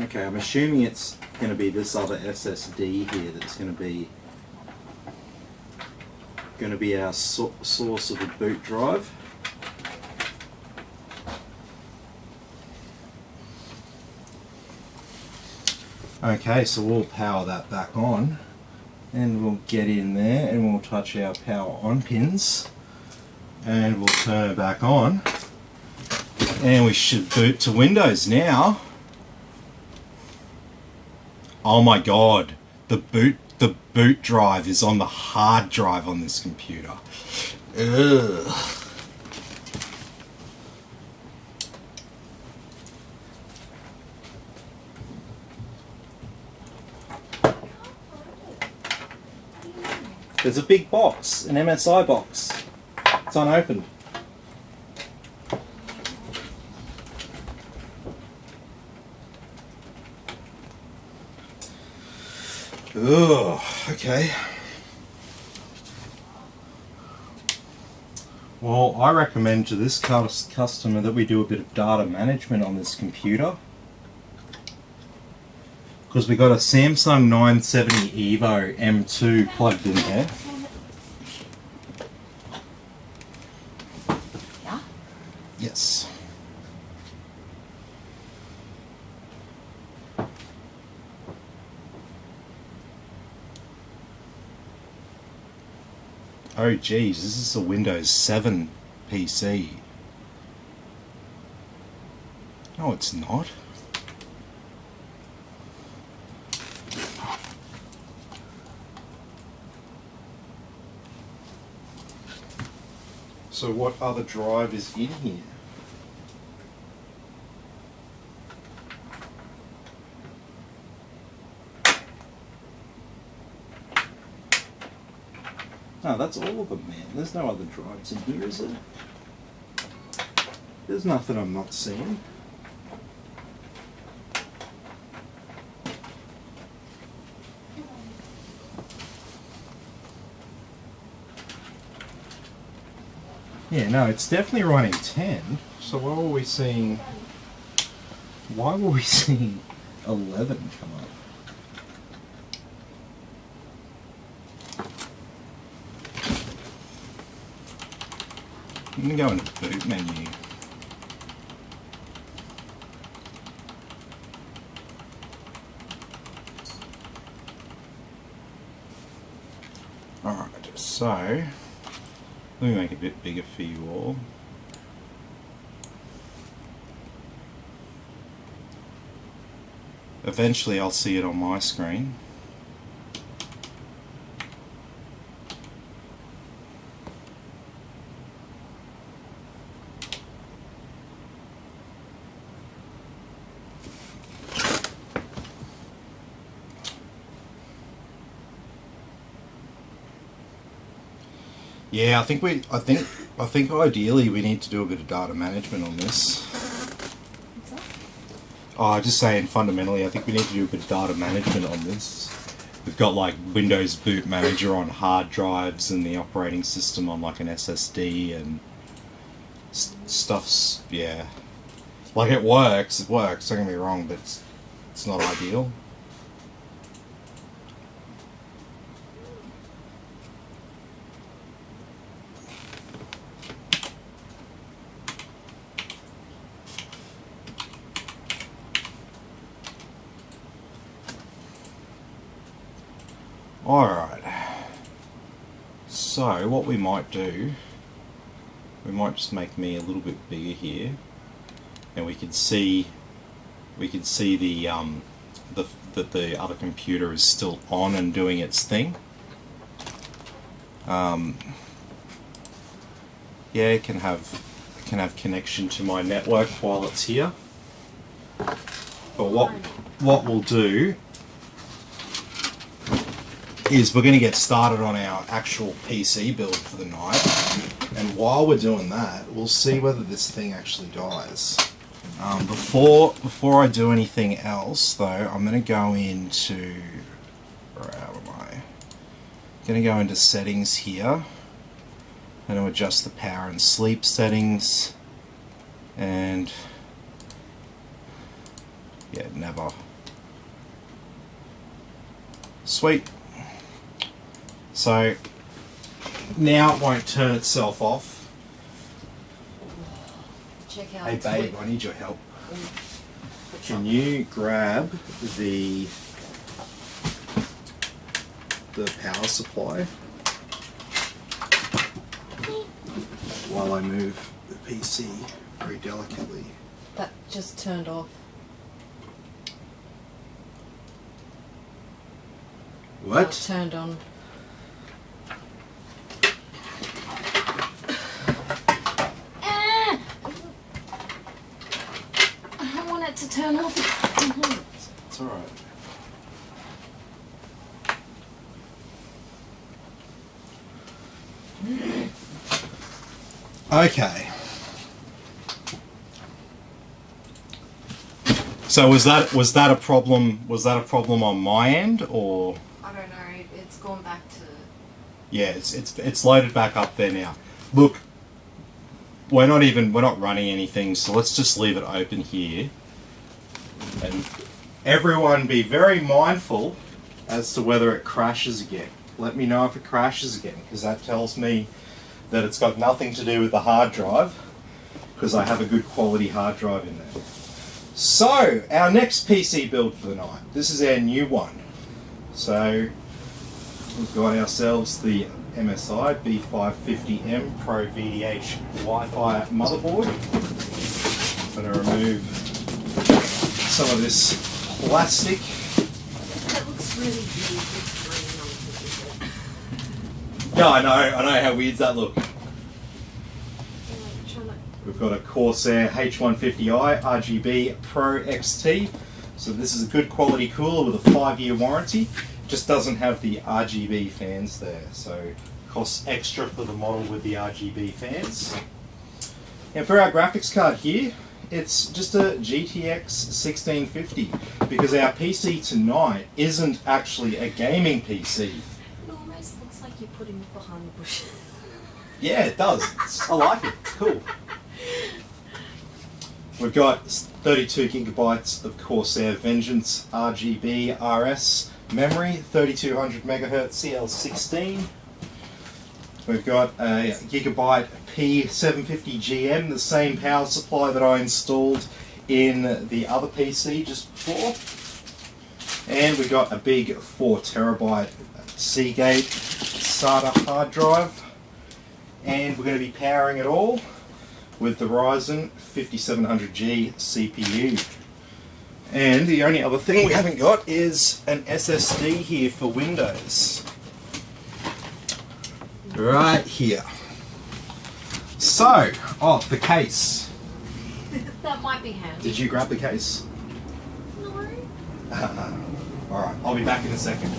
[SPEAKER 1] Okay, I'm assuming it's going to be this other SSD here that's going to be our source of the boot drive. Okay, so we'll power that back on and we'll get in there and we'll touch our power on pins and we'll turn it back on and we should boot to Windows now. Oh my god, the boot drive is on the hard drive on this computer. Ugh. There's a big box, an MSI box. It's unopened. Ugh, okay. Well, I recommend to this customer that we do a bit of data management on this computer. Because we got a Samsung 970 Evo M2 plugged in there.
[SPEAKER 2] Yeah?
[SPEAKER 1] Yes. Oh geez, this is a Windows 7 PC. No, it's not. So what other drive is in here? No, that's all of them, man. There's no other drives in here, is there? There's nothing I'm not seeing. Yeah, no, it's definitely running 10. So why were we seeing 11 come up? I'm going to go into the boot menu. Alright, so let me make it a bit bigger for you all. Eventually I'll see it on my screen. Yeah, I think ideally we need to do a bit of data management on this.
[SPEAKER 2] What's that?
[SPEAKER 1] Oh, I'm just saying fundamentally I think we need to do a bit of data management on this. We've got like Windows Boot Manager on hard drives and the operating system on like an SSD and stuff's, yeah. Like it works, don't get me wrong, but it's not ideal. Alright, so what we might do, we might just make me a little bit bigger here, and we can see that the other computer is still on and doing its thing. Yeah, it can have connection to my network while it's here. But what we'll do is we're going to get started on our actual PC build for the night, and while we're doing that, we'll see whether this thing actually dies. Before I do anything else, though, I'm going to go into... where am I? I'm going to go into settings here. I'm going to adjust the power and sleep settings, and yeah, never. Sweet. So now it won't turn itself off.
[SPEAKER 2] Check out.
[SPEAKER 1] Hey babe, I need your help. Can you grab the power supply while I move the PC very delicately?
[SPEAKER 2] That just turned off.
[SPEAKER 1] What?
[SPEAKER 2] Not turned on. I don't want it to turn off.
[SPEAKER 1] It's alright. Okay. So was that a problem? Was that a problem on my end, or?
[SPEAKER 2] I don't know. It's gone back to.
[SPEAKER 1] Yeah, it's loaded back up there now. Look, we're not running anything, so let's just leave it open here. And everyone be very mindful as to whether it crashes again. Let me know if it crashes again, because that tells me that it's got nothing to do with the hard drive, because I have a good quality hard drive in there. So, our next PC build for the night. This is our new one. So, we've got ourselves the MSI B550M Pro VDH Wi-Fi motherboard. I'm going to remove some of this plastic.
[SPEAKER 2] That looks really weird with green on it.
[SPEAKER 1] Yeah, I know how weird that look.
[SPEAKER 2] Trying to.
[SPEAKER 1] We've got a Corsair H150i RGB Pro XT. So this is a good quality cooler with a 5-year warranty. Just doesn't have the RGB fans there, so it costs extra for the model with the RGB fans. And for our graphics card here, it's just a GTX 1650, because our PC tonight isn't actually a gaming PC.
[SPEAKER 2] It almost looks like you're putting it behind the bush.
[SPEAKER 1] Yeah, it does. I like it. It's cool. We've got 32 gigabytes of Corsair Vengeance RGB RS memory, 3200 megahertz CL16. We've got a Gigabyte P750GM, the same power supply that I installed in the other PC just before. And we've got a big 4 terabyte Seagate SATA hard drive. And we're going to be powering it all with the Ryzen 5700G CPU. And the only other thing we haven't got is an SSD here for Windows. Right here. So, the case.
[SPEAKER 2] That might be handy.
[SPEAKER 1] Did you grab the case?
[SPEAKER 2] No.
[SPEAKER 1] Alright, I'll be back in a second.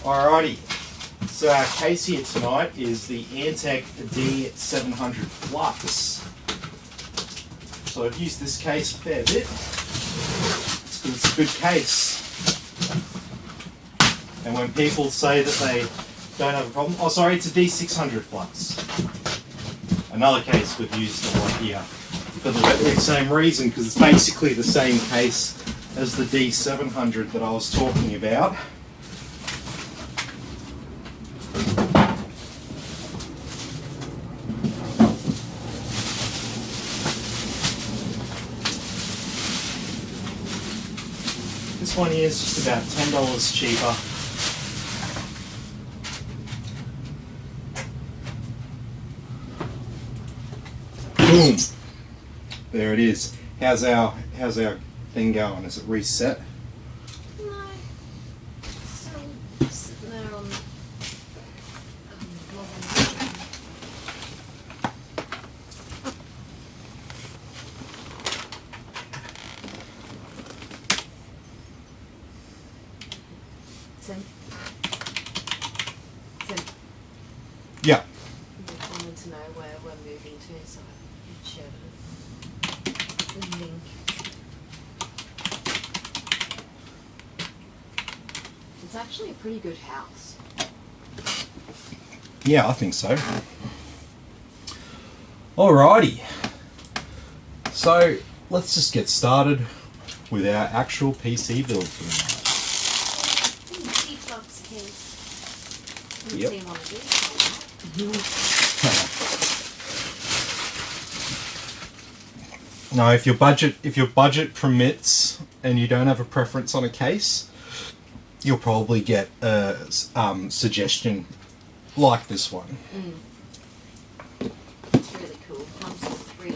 [SPEAKER 1] Alrighty, So our case here tonight is the Antec D700 Flux. So I've used this case a fair bit. It's a good case. And when people say that they don't have a problem, oh sorry, it's a D600 Flux. Another case we've used a lot here for the very same reason, because it's basically the same case as the D700 that I was talking about. This one here is just about $10 cheaper. Boom! There it is. How's our thing going? Is it reset?
[SPEAKER 2] No. Still sitting there on login. Tim?
[SPEAKER 1] Yeah.
[SPEAKER 2] I wanted to know where we're moving to, so I shared the link. It's actually a pretty good house.
[SPEAKER 1] Yeah, I think so. Alrighty. So let's just get started with our actual PC build for the night.
[SPEAKER 2] T-Flux case. Haven't
[SPEAKER 1] Yep.
[SPEAKER 2] seen one of these.
[SPEAKER 1] Now, if your budget permits and you don't have a preference on a case, you'll probably get a suggestion like this one.
[SPEAKER 2] It's really cool. Comes with 3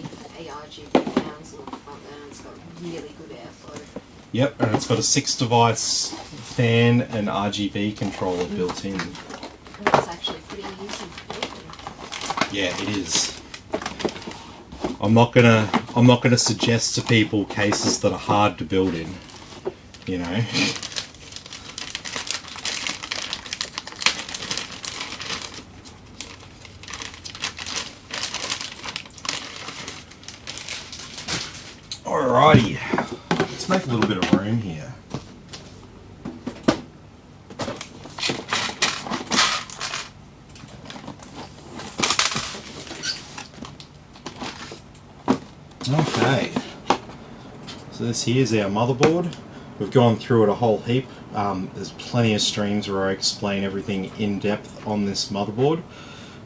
[SPEAKER 2] ARGB fans on the front there, and it's got really good airflow.
[SPEAKER 1] Yep, and it's got a 6-device fan and RGB controller built in.
[SPEAKER 2] And it's actually pretty easy to build.
[SPEAKER 1] Yeah, it is. I'm not gonna suggest to people cases that are hard to build in. You know. Alrighty, let's make a little bit of room here. Okay, so this here's our motherboard. We've gone through it a whole heap. There's plenty of streams where I explain everything in depth on this motherboard.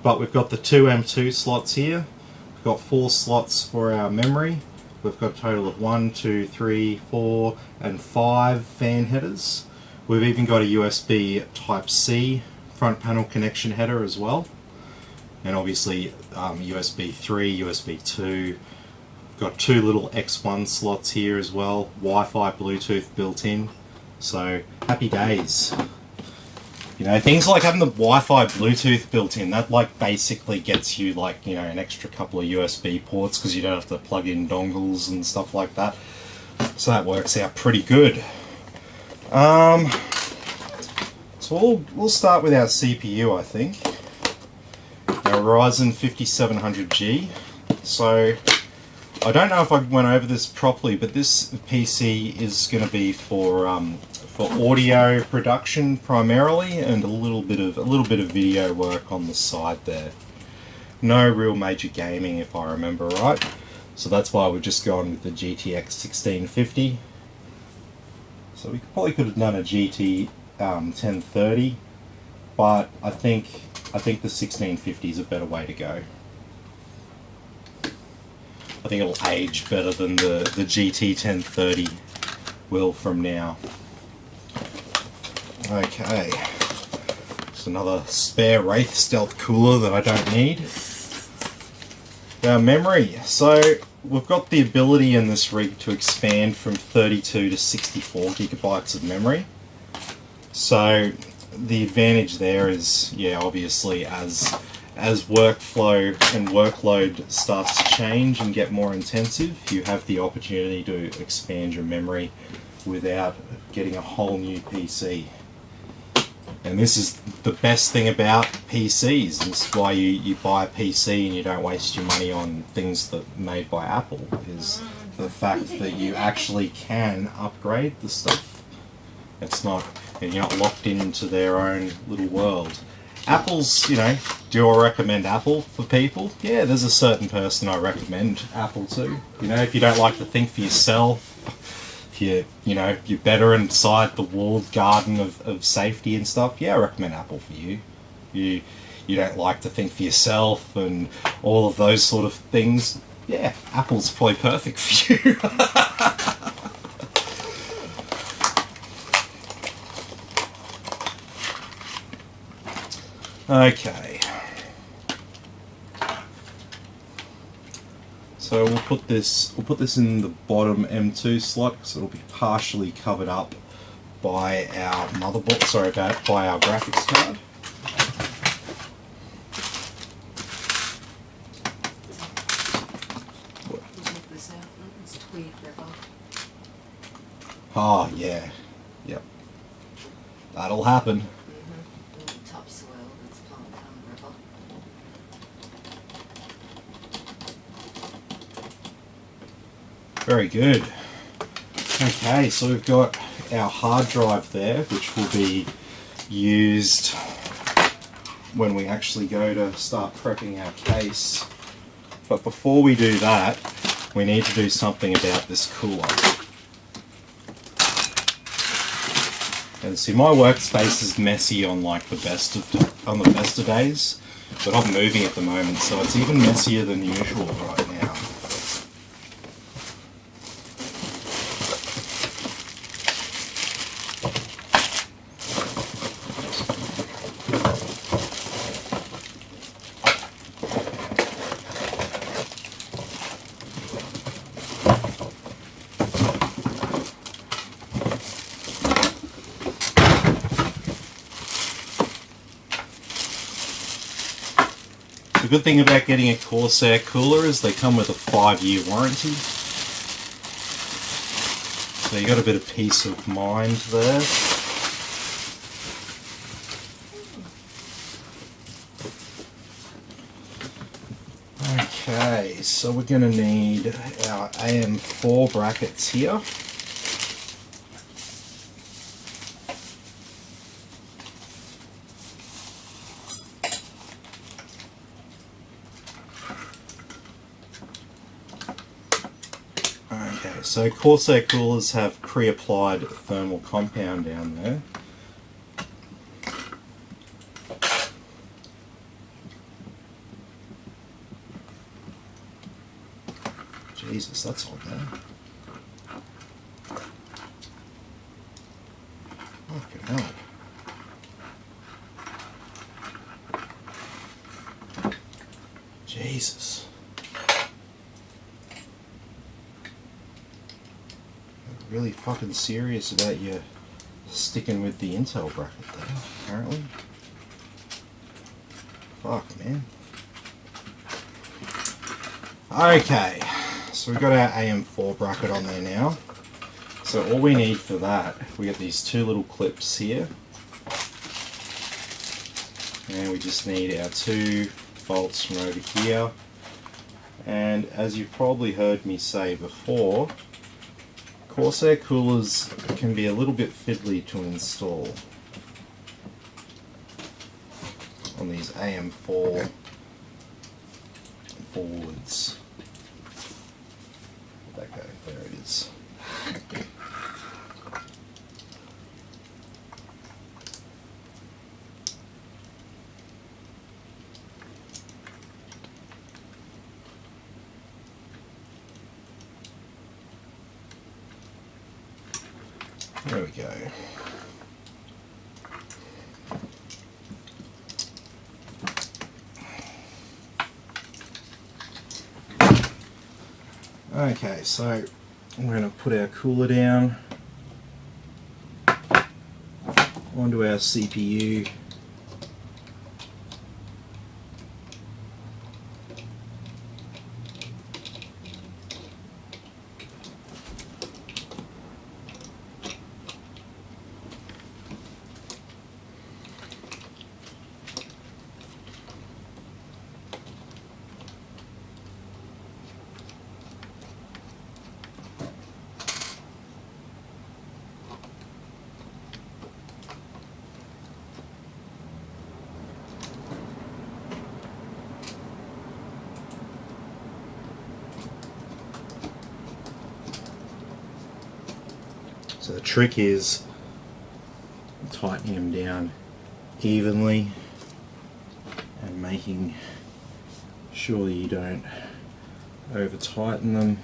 [SPEAKER 1] But we've got the 2 M2 slots here. We've got 4 slots for our memory. We've got a total of 1, 2, 3, 4 and 5 fan headers. We've even got a USB Type-C front panel connection header as well. And obviously USB 3, USB 2. Got 2 little X1 slots here as well. Wi-Fi, Bluetooth built in. So happy days. You know, things like having the Wi-Fi Bluetooth built in, that like basically gets you like, you know, an extra couple of USB ports because you don't have to plug in dongles and stuff like that. So that works out pretty good. So we'll start with our CPU, I think. Our Ryzen 5700G. So I don't know if I went over this properly, but this PC is going to be for audio production primarily, and a little bit of video work on the side there. No real major gaming, if I remember right. So that's why we've just gone with the GTX 1650. So we probably could have done a GT 1030, but I think the 1650 is a better way to go. I think it'll age better than the GT 1030 will from now. Okay, just another spare Wraith Stealth cooler that I don't need. Our memory. So we've got the ability in this rig to expand from 32 to 64 gigabytes of memory. So the advantage there is, yeah, obviously as workflow and workload starts to change and get more intensive, you have the opportunity to expand your memory without getting a whole new PC. And this is the best thing about PCs. This is why you buy a PC and you don't waste your money on things that are made by Apple, is the fact that you actually can upgrade the stuff. It's not, and you're not locked into their own little world. Apple's, you know, do I recommend Apple for people? Yeah, there's a certain person I recommend Apple to. You know, if you don't like to think for yourself, if you're better inside the walled garden of safety and stuff, yeah, I recommend Apple for you. You don't like to think for yourself and all of those sort of things, yeah, Apple's probably perfect for you. Okay. So we'll put this in the bottom M2 slot because it'll be partially covered up by our motherboard. Sorry, by our graphics card. Oh yeah, yep. That'll happen.
[SPEAKER 2] Topsoil that's pumped down the river.
[SPEAKER 1] Very good. Okay, so we've got our hard drive there, which will be used when we actually go to start prepping our case. But before we do that, we need to do something about this cooler. And see, my workspace is messy on like the best of days, but I'm moving at the moment, so it's even messier than usual right now. The good thing about getting a Corsair cooler is they come with a 5-year warranty. So you got a bit of peace of mind there. Okay, so we're going to need our AM4 brackets here. Okay, so Corsair coolers have pre-applied thermal compound down there. Jesus, that's all there. Fucking hell. Jesus. Really fucking serious about you sticking with the Intel bracket there, apparently. Fuck, man. Okay, so we've got our AM4 bracket on there now. So all we need for that, we get these two little clips here. And we just need our 2 bolts from over here. And as you've probably heard me say before, Corsair coolers can be a little bit fiddly to install on these AM4 boards. Where'd that go? There it is. There we go. Okay, so we're going to put our cooler down onto our CPU. So the trick is tightening them down evenly and making sure you don't over tighten them,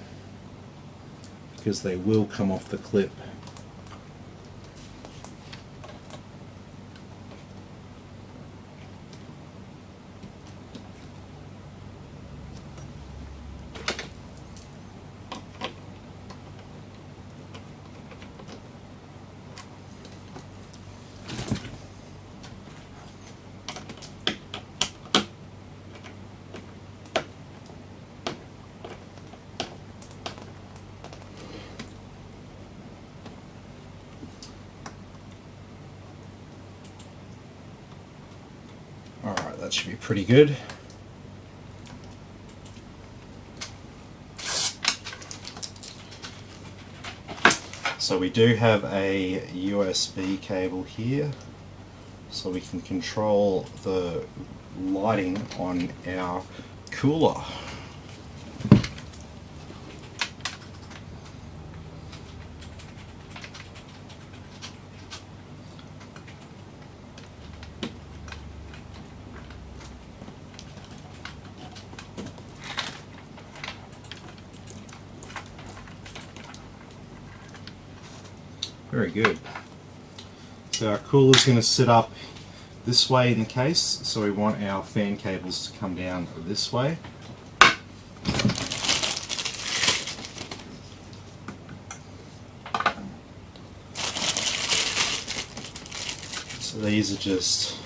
[SPEAKER 1] because they will come off the clip. Alright, that should be pretty good. So we do have a USB cable here, so we can control the lighting on our cooler. Very good. So our cooler is going to sit up this way in the case, so we want our fan cables to come down this way. So these are just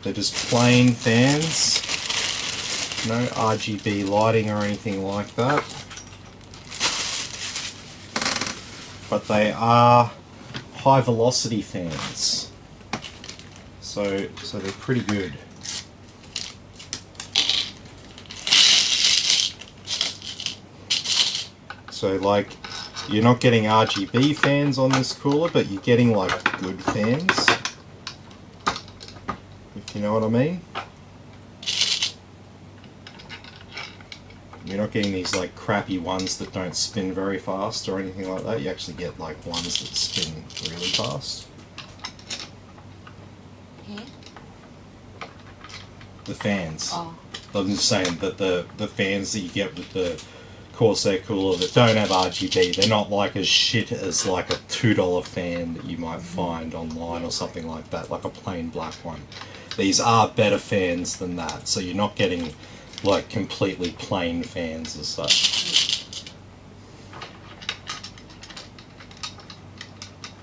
[SPEAKER 1] they're just plain fans, no RGB lighting or anything like that. But they are high velocity fans, so they're pretty good. So like, you're not getting RGB fans on this cooler, but you're getting like good fans, if you know what I mean. You're not getting these like crappy ones that don't spin very fast or anything like that. You actually get like ones that spin really fast.
[SPEAKER 2] Here?
[SPEAKER 1] The fans.
[SPEAKER 2] Oh.
[SPEAKER 1] I'm just saying that the fans that you get with the Corsair cooler that don't have RGB, they're not like as shit as like a $2 fan that you might find online or something like that, like a plain black one. These are better fans than that, so you're not getting like completely plain fans as such.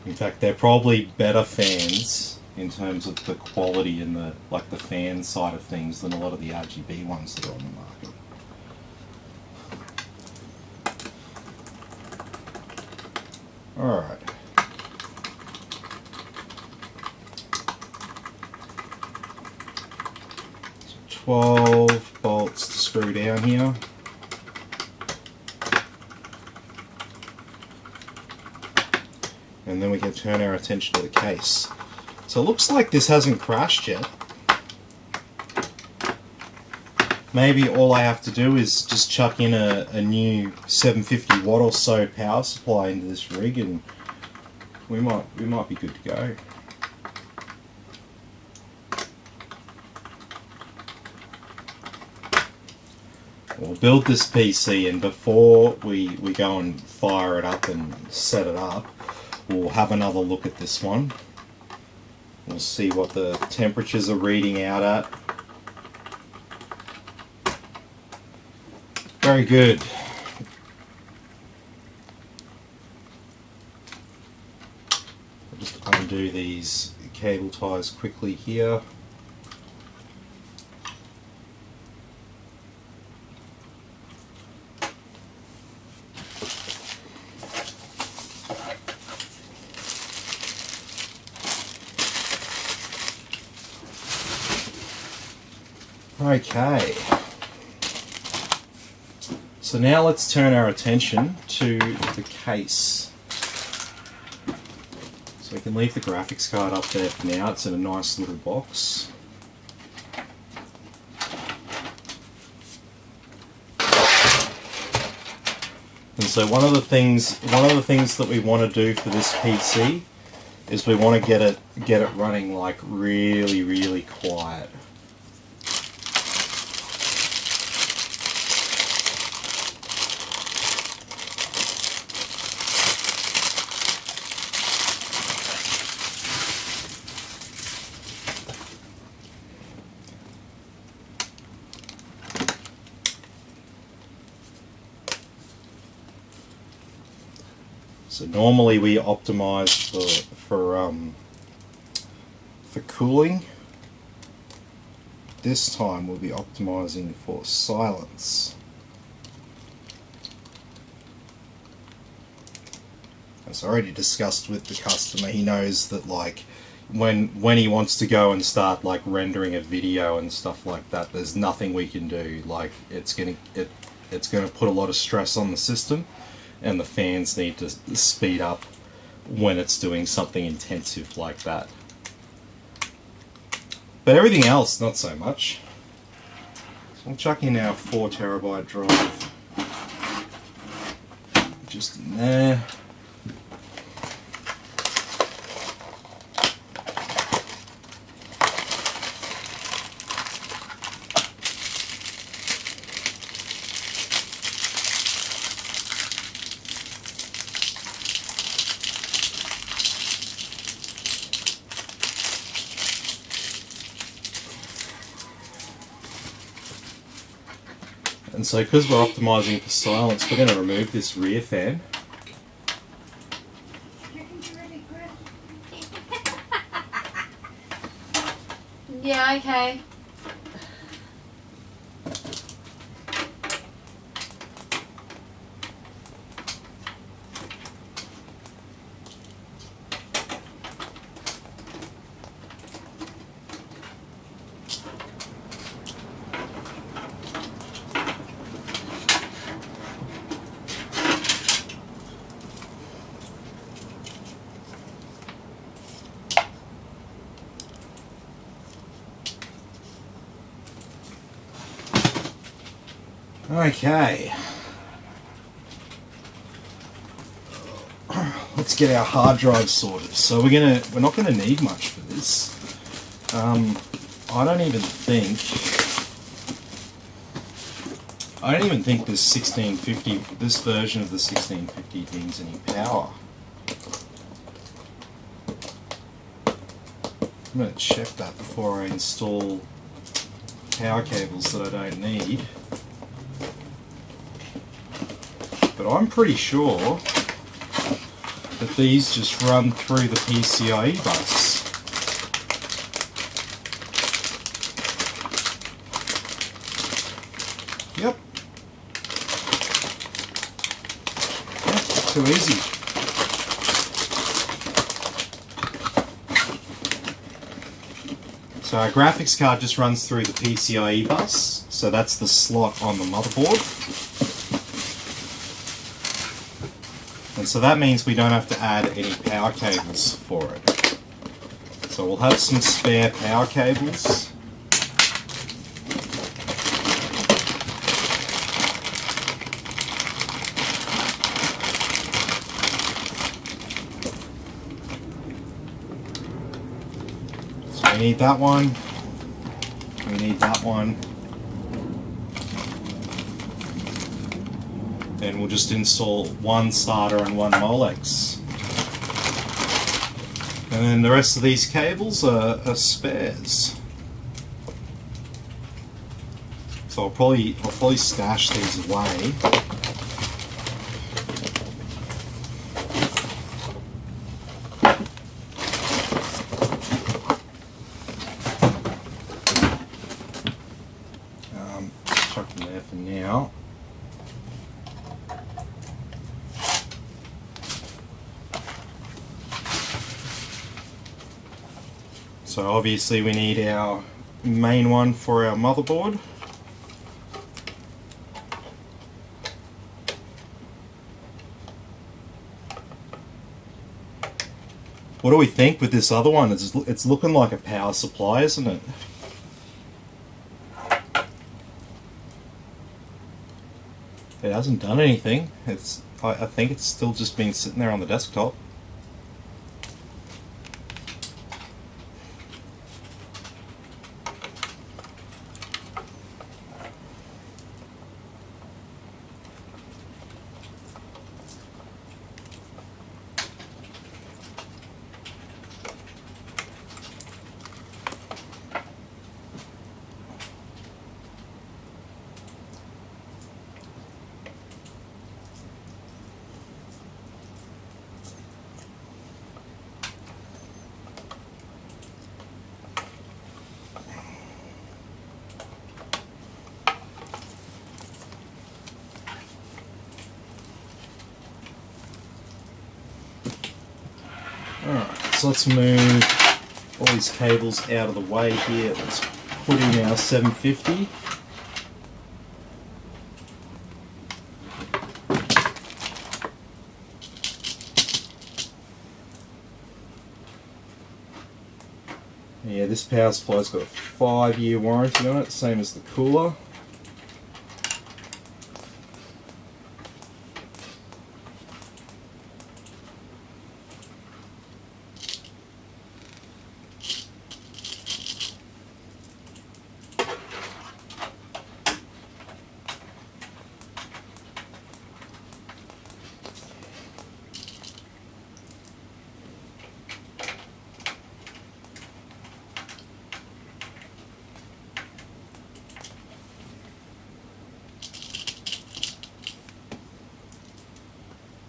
[SPEAKER 1] In fact, they're probably better fans in terms of the quality and the fan side of things than a lot of the RGB ones that are on the market. Alright. 12 bolts to screw down here. And then we can turn our attention to the case. So it looks like this hasn't crashed yet. Maybe all I have to do is just chuck in a new 750 watt or so power supply into this rig and we might be good to go. We'll build this PC, and before we go and fire it up and set it up, we'll have another look at this one. We'll see what the temperatures are reading out at. Very good. I'll just undo these cable ties quickly here. Okay, so now let's turn our attention to the case. So we can leave the graphics card up there for now. It's in a nice little box. And so one of the things that we want to do for this PC is we want to get it running like really, really quiet. So normally we optimize for cooling. This time we'll be optimizing for silence. As I already discussed with the customer, he knows that like when he wants to go and start like rendering a video and stuff like that, there's nothing we can do. Like it's gonna put a lot of stress on the system, and the fans need to speed up when it's doing something intensive like that. But everything else, not so much. So I'll chuck in our 4TB drive just in there. And so because we're optimizing for silence, we're going to remove this rear fan.
[SPEAKER 2] Yeah, okay.
[SPEAKER 1] Okay. Let's get our hard drive sorted. So we're not gonna need much for this. I don't even think this version of the 1650 needs any power. I'm gonna check that before I install power cables that I don't need. But I'm pretty sure that these just run through the PCIe bus. Yep. Too easy. So our graphics card just runs through the PCIe bus, so that's the slot on the motherboard. And so that means we don't have to add any power cables for it. So we'll have some spare power cables. So we need that one. We need that one. Then we'll just install one SATA and one Molex. And then the rest of these cables are spares. So I'll probably stash these away. Chuck them there for now. So obviously we need our main one for our motherboard. What do we think with this other one? It's looking like a power supply, isn't it? It hasn't done anything. It's I think it's still just been sitting there on the desktop. Alright, so let's move all these cables out of the way here. Let's put in our 750. Yeah, this power supply's got a 5-year warranty on it, same as the cooler.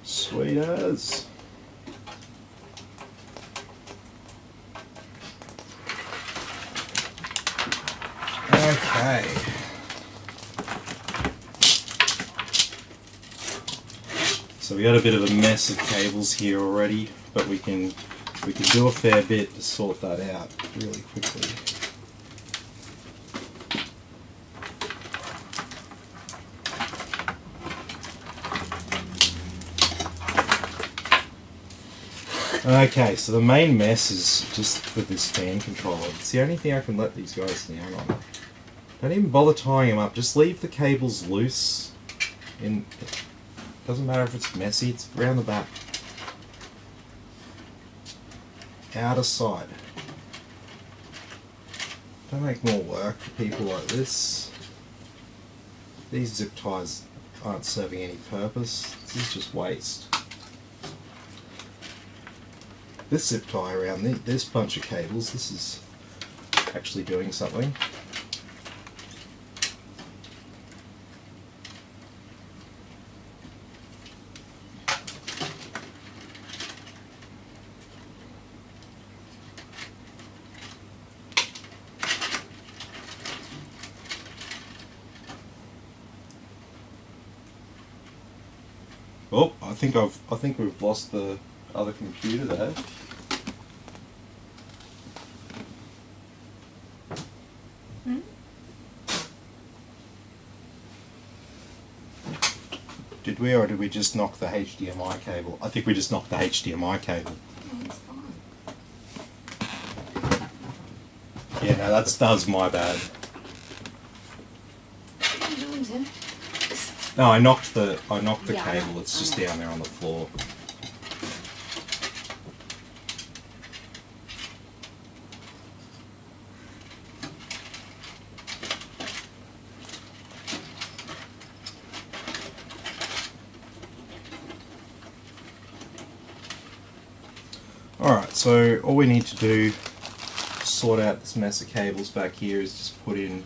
[SPEAKER 1] Sweet as. Okay. So we got a bit of a mess of cables here already, but we can do a fair bit to sort that out really quickly. Okay, so the main mess is just with this fan controller. It's the only thing I can let these guys down on. Don't even bother tying them up, just leave the cables loose. It doesn't matter if it's messy, it's around the back. Out of sight. Don't make more work for people like this. These zip ties aren't serving any purpose, this is just waste. This zip tie around this bunch of cables, this is actually doing something. Oh, I think we've lost the other computer there. Did we, or did we just knock the HDMI cable? I think we just knocked the HDMI cable.
[SPEAKER 2] Oh, it's fine.
[SPEAKER 1] Yeah, no, that was my bad.
[SPEAKER 2] What are you doing, Tim?
[SPEAKER 1] No, I knocked the
[SPEAKER 2] Yeah,
[SPEAKER 1] cable. It's just down there on the floor. Alright, so all we need to do to sort out this mess of cables back here is just put in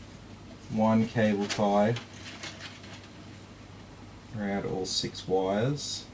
[SPEAKER 1] one cable tie around all 6 wires.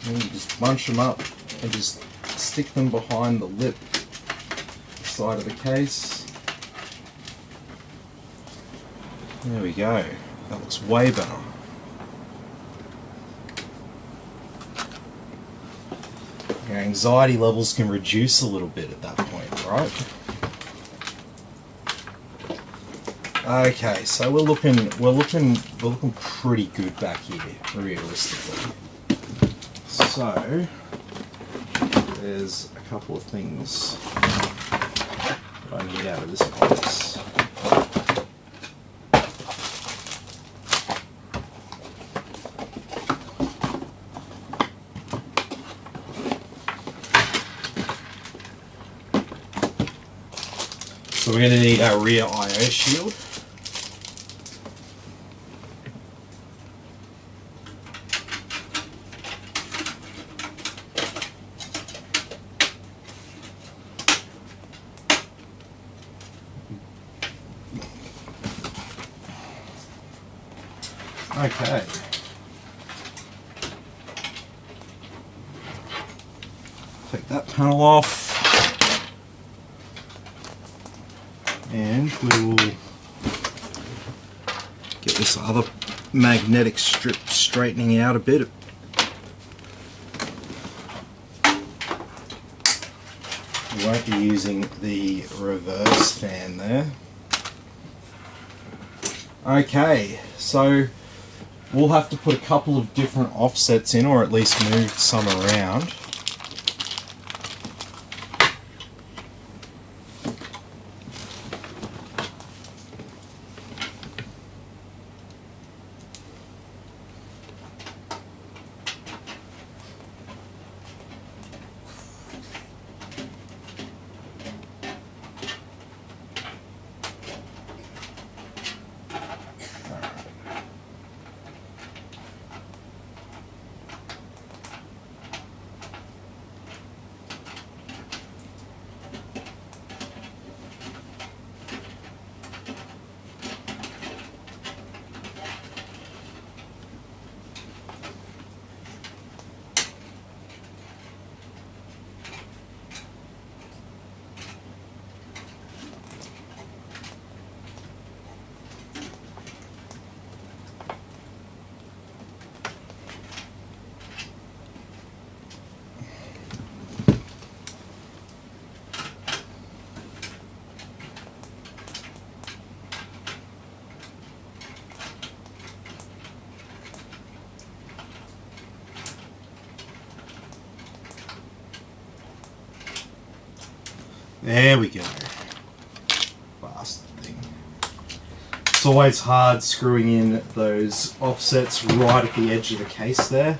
[SPEAKER 1] And you just bunch them up and just stick them behind the lip side of the case. There we go. That looks way better. Your anxiety levels can reduce a little bit at that point, right? Okay, so we're looking pretty good back here, realistically. So there's a couple of things that I need out of this box. So we're going to need our rear IO shield. Okay. Take that panel off. And we will get this other magnetic strip straightening out a bit. We won't be using the reverse fan there. Okay, so we'll have to put a couple of different offsets in, or at least move some around. There we go. Bastard thing. It's always hard screwing in those offsets right at the edge of the case there.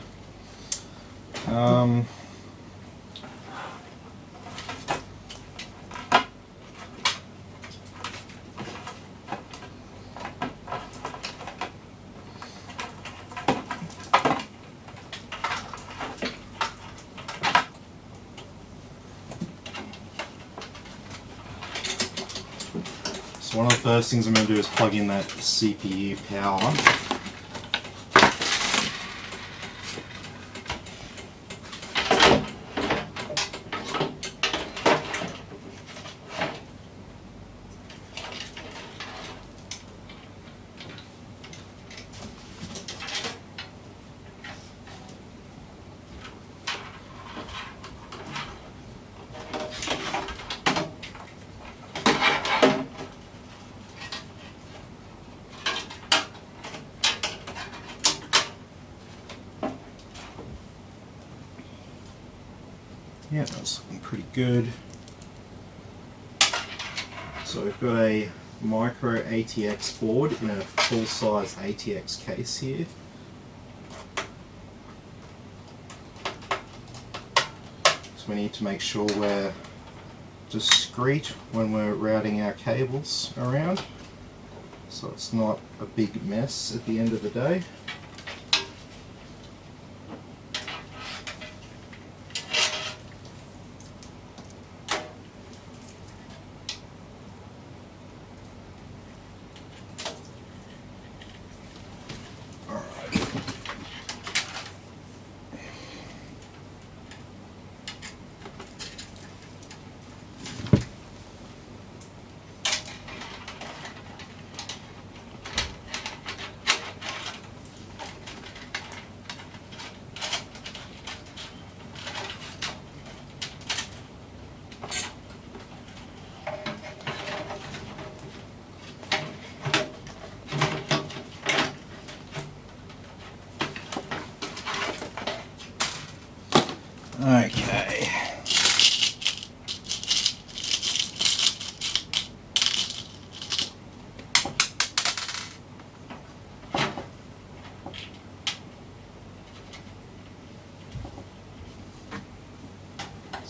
[SPEAKER 1] So one of the first things I'm going to do is plug in that CPU power. Yeah, that's looking pretty good. So we've got a micro ATX board in a full-size ATX case here. So we need to make sure we're discreet when we're routing our cables around, so it's not a big mess at the end of the day.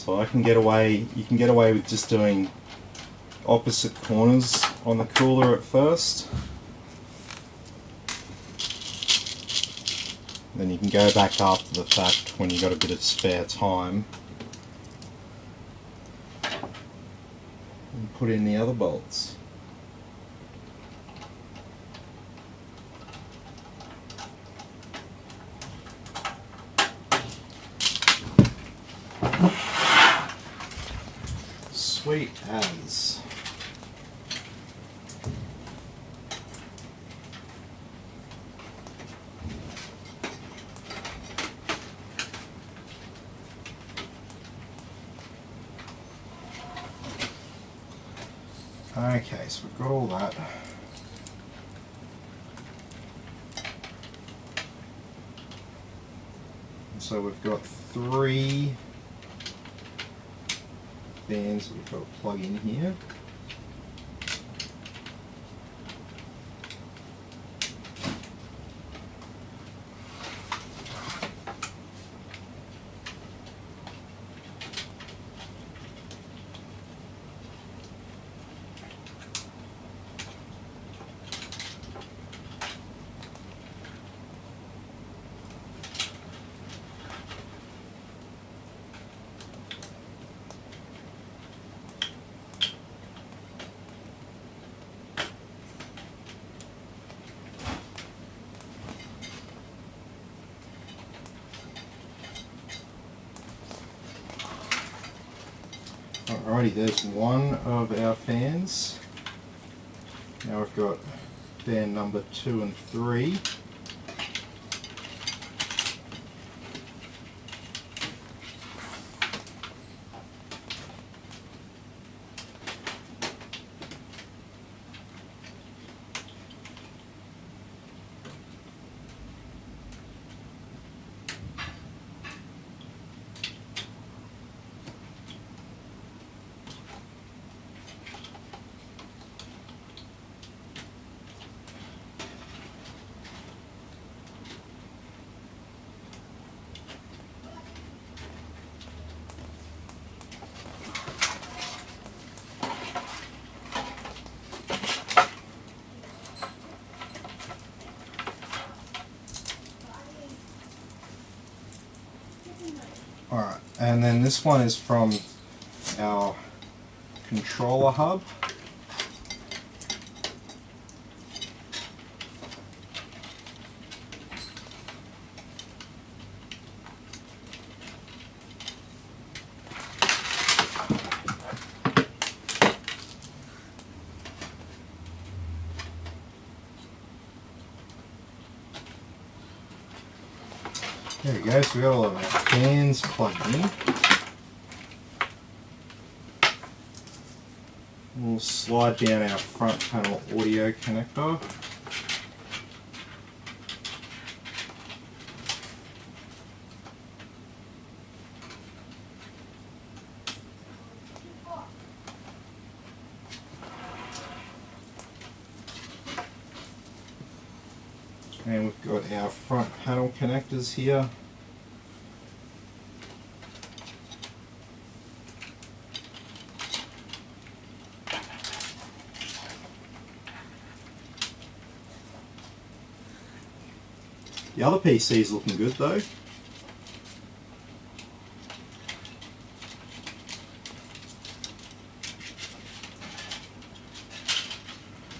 [SPEAKER 1] So I can get away, you can get away with just doing opposite corners on the cooler at first. Then you can go back after the fact when you've got a bit of spare time and put in the other bolts. Sweet as. Okay, so we've got all that. And so we've got 3 fans that we've got to plug in here. Alrighty, there's one of our fans. Now we've got fan number 2 and 3. Alright, and then this one is from our controller hub. There we go, so we got all of our fans plugged in. We'll slide down our front panel audio connector. And we've got our front panel connectors here. The other PC is looking good though.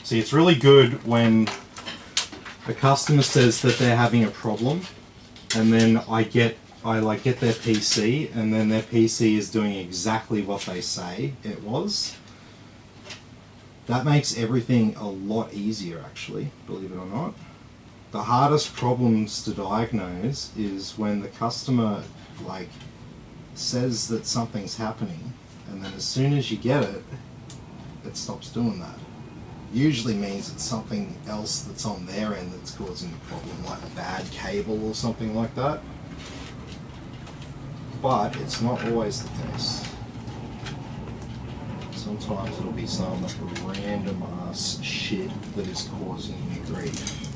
[SPEAKER 1] See, it's really good when the customer says that they're having a problem, and then I get their PC, and then their PC is doing exactly what they say it was. That makes everything a lot easier, actually, believe it or not. The hardest problems to diagnose is when the customer says that something's happening, and then as soon as you get it, it stops doing that. Usually means it's something else that's on their end that's causing the problem, like a bad cable or something like that. But it's not always the case. Sometimes it'll be some random ass shit that is causing you grief.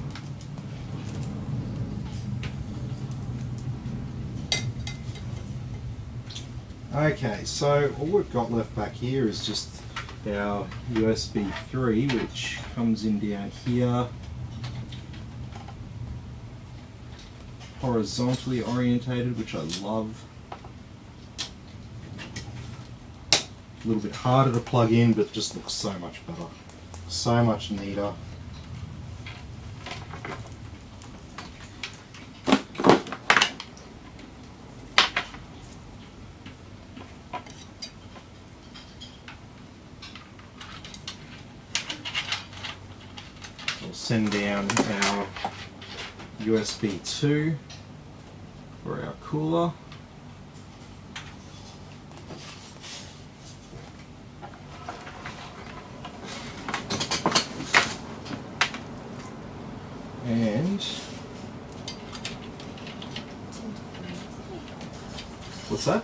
[SPEAKER 1] Okay, so all we've got left back here is just our USB 3, which comes in down here, horizontally orientated, which I love. A little bit harder to plug in, but just looks so much better, so much neater. Send down our USB 2 for our cooler. And what's that?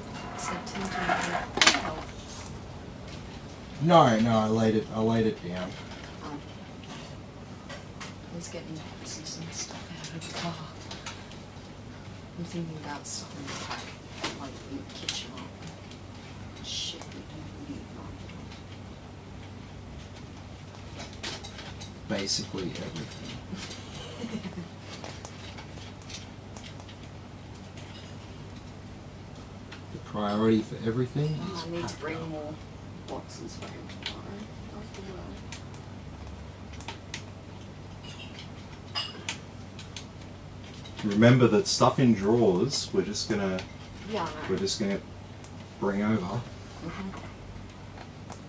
[SPEAKER 1] No, I laid it down.
[SPEAKER 2] Let's get boxes and stuff out of the car. I'm thinking about stuff in the back, like in the kitchen. Shit, we don't need
[SPEAKER 1] Basically everything. The priority for everything is
[SPEAKER 2] I need to
[SPEAKER 1] packed
[SPEAKER 2] bring
[SPEAKER 1] up.
[SPEAKER 2] more boxes home tomorrow after work.
[SPEAKER 1] Remember that stuff in drawers we're just gonna
[SPEAKER 2] Yeah, I know.
[SPEAKER 1] bring over.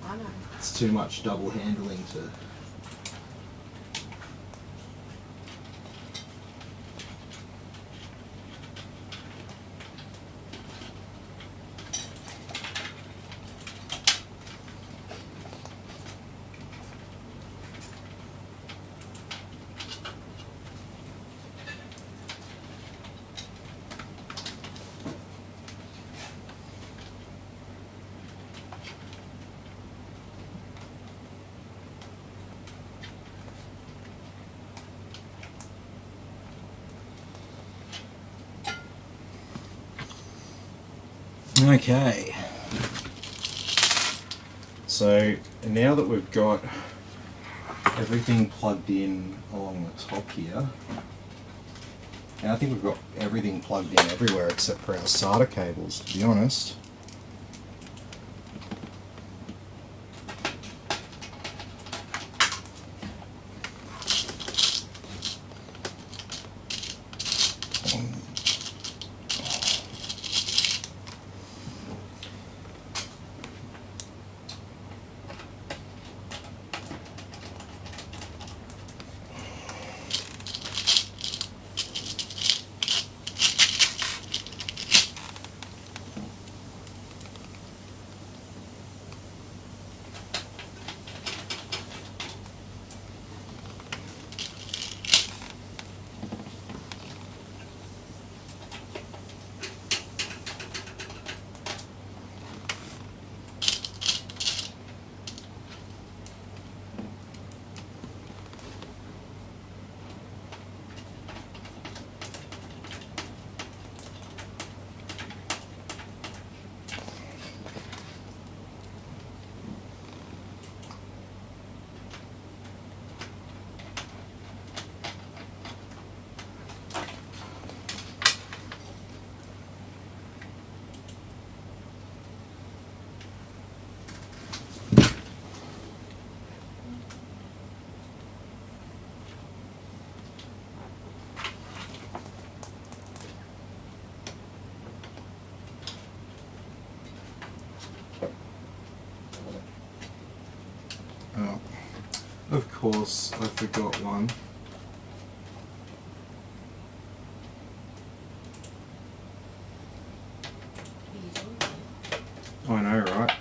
[SPEAKER 2] I know.
[SPEAKER 1] It's too much double handling to. Okay. So now that we've got everything plugged in along the top here, and I think we've got everything plugged in everywhere except for our SATA cables, to be honest. Oh, of course, I forgot one. I know, right?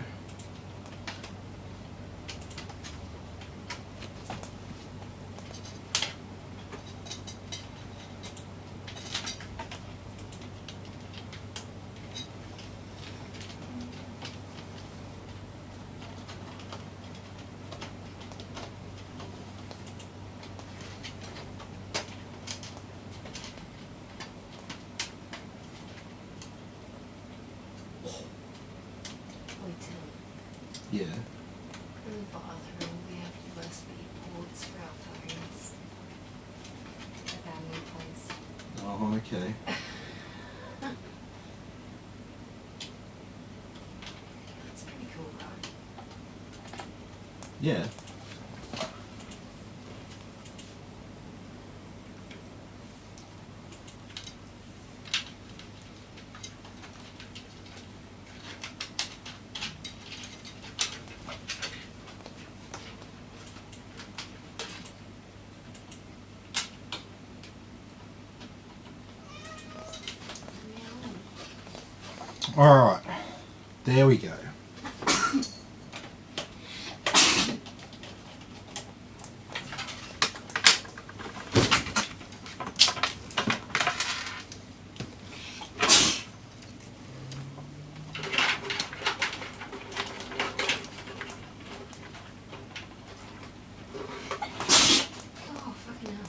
[SPEAKER 1] Yeah.
[SPEAKER 2] In the bathroom, we have USB ports for our phones. At our new place.
[SPEAKER 1] Oh, okay.
[SPEAKER 2] That's pretty cool, right?
[SPEAKER 1] Yeah. Alright, there we go.
[SPEAKER 2] Oh, fucking hell.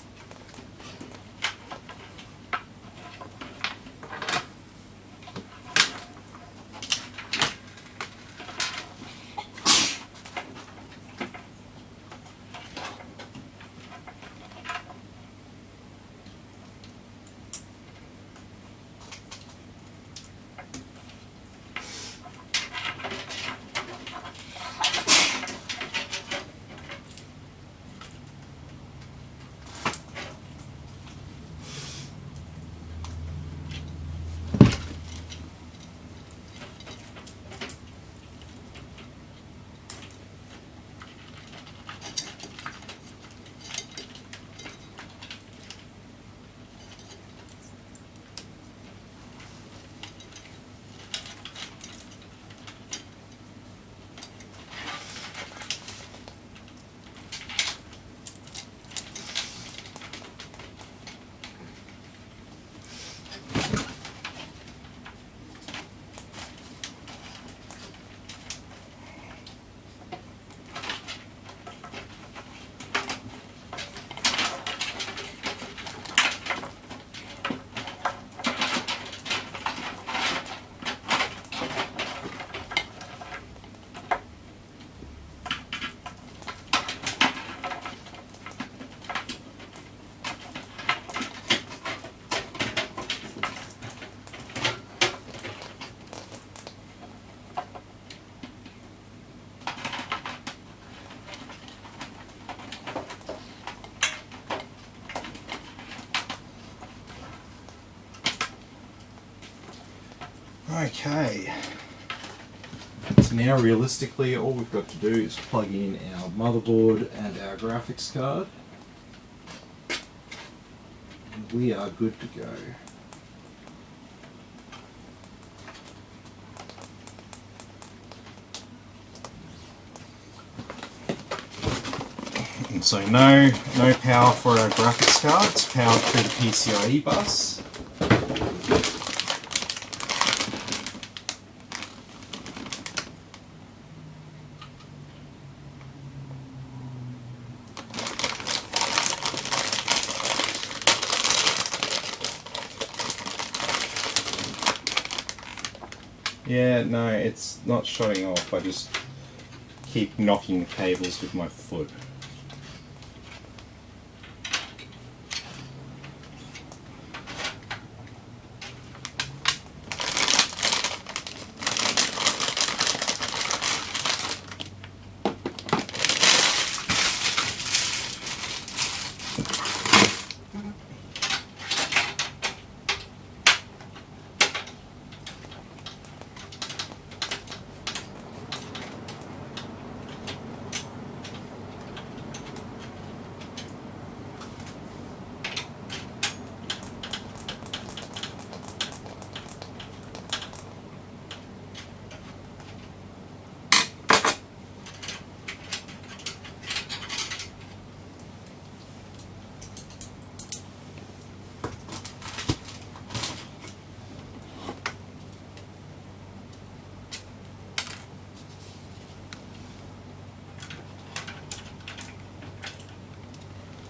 [SPEAKER 1] Okay. So now realistically all we've got to do is plug in our motherboard and our graphics card. And we are good to go. And so no power for our graphics card, it's powered through the PCIe bus. Yeah, no, it's not shutting off. I just keep knocking the cables with my foot.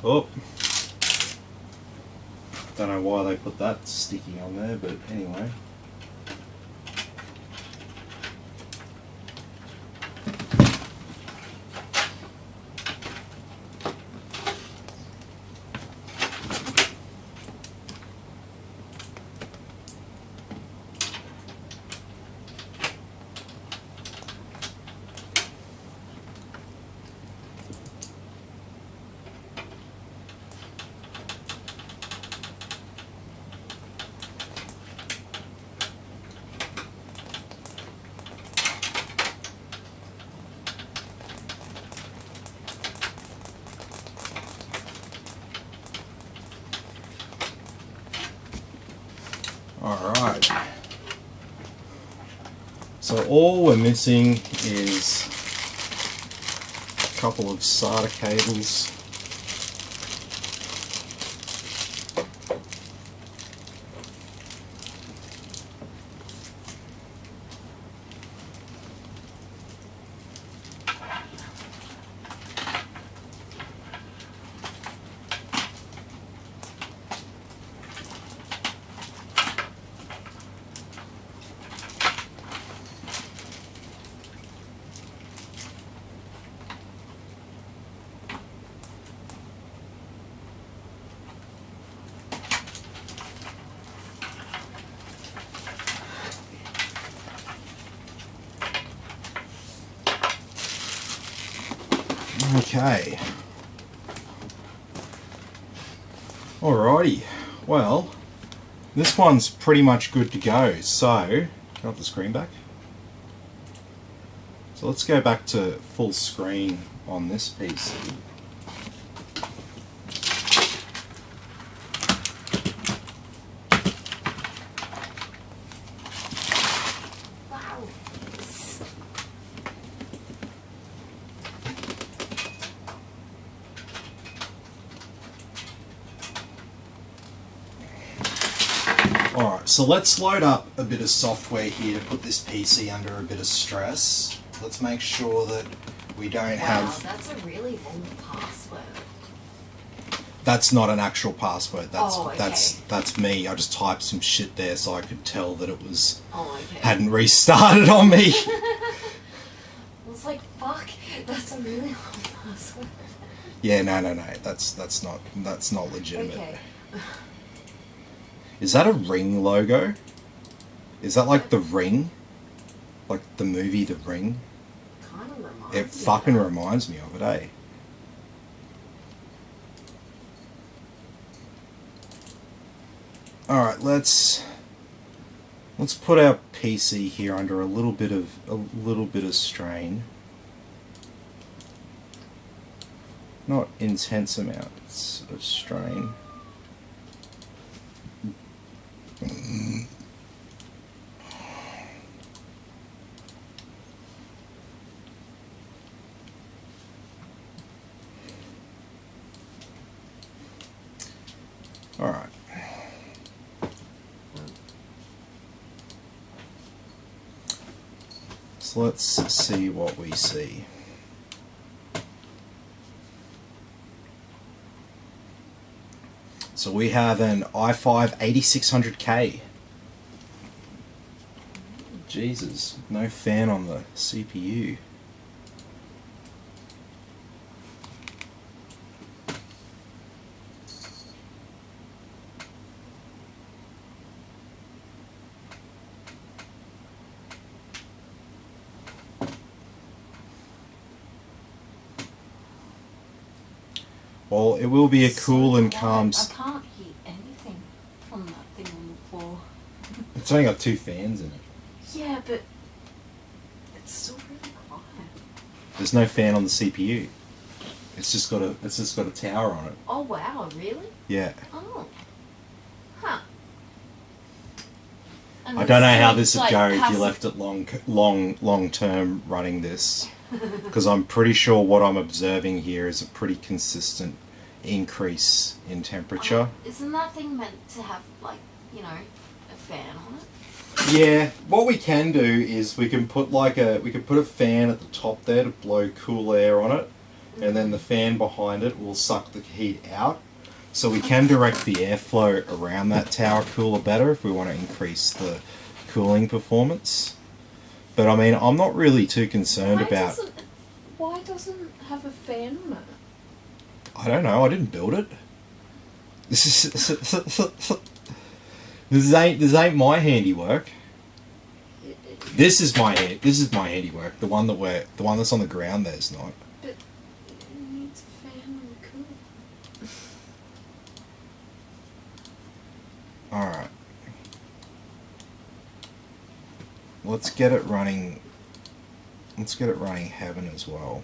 [SPEAKER 1] Oh, don't know why they put that sticky on there, but anyway. Alright. So all we're missing is a couple of SATA cables. Okay. Alrighty. Well, this one's pretty much good to go. So, got the screen back. So let's go back to full screen on this PC.
[SPEAKER 2] Wow.
[SPEAKER 1] Alright, so let's load up a bit of software here to put this PC under a bit of stress. Let's make sure that we don't
[SPEAKER 2] Wow,
[SPEAKER 1] have...
[SPEAKER 2] that's a really long password.
[SPEAKER 1] That's not an actual password. That's
[SPEAKER 2] Oh, okay.
[SPEAKER 1] that's me. I just typed some shit there so I could tell that it was
[SPEAKER 2] Oh, okay.
[SPEAKER 1] hadn't restarted on me.
[SPEAKER 2] I was like, fuck, that's a really long password.
[SPEAKER 1] Yeah, no. That's not legitimate.
[SPEAKER 2] Okay.
[SPEAKER 1] Is that a Ring logo? Is that like The Ring? Like the movie The Ring?
[SPEAKER 2] Kind of reminds
[SPEAKER 1] It
[SPEAKER 2] me
[SPEAKER 1] fucking
[SPEAKER 2] of that.
[SPEAKER 1] reminds me of it, eh? Alright, let's put our PC here under a little bit of strain. Not intense amounts of strain. Alright. So let's see what we see. So we have an i5 8600K. Jesus, no fan on the CPU. Well, it will be a cool and calm...
[SPEAKER 2] I can't hear anything from that thing on the floor.
[SPEAKER 1] It's only got two fans in it.
[SPEAKER 2] Yeah, but it's still really quiet.
[SPEAKER 1] There's no fan on the CPU. It's just got a tower on it.
[SPEAKER 2] Oh wow, really?
[SPEAKER 1] Yeah.
[SPEAKER 2] Oh. Huh. And
[SPEAKER 1] I don't know how
[SPEAKER 2] it's
[SPEAKER 1] this would go if you left it long term running this, because I'm pretty sure what I'm observing here is a pretty consistent increase in temperature.
[SPEAKER 2] Isn't that thing meant to have, like, you know, a fan on it?
[SPEAKER 1] Yeah, what we can do is we can put a fan at the top there to blow cool air on it, and then the fan behind it will suck the heat out. So we can direct the airflow around that tower cooler better if we want to increase the cooling performance. But I mean, I'm not really too concerned about...
[SPEAKER 2] Why doesn't it have a fan on it?
[SPEAKER 1] I don't know, I didn't build it. This ain't my handiwork. This is my handiwork. The one that's on the ground there's not.
[SPEAKER 2] But it needs a fan on the cooler.
[SPEAKER 1] Alright. Let's get it running heaven as well.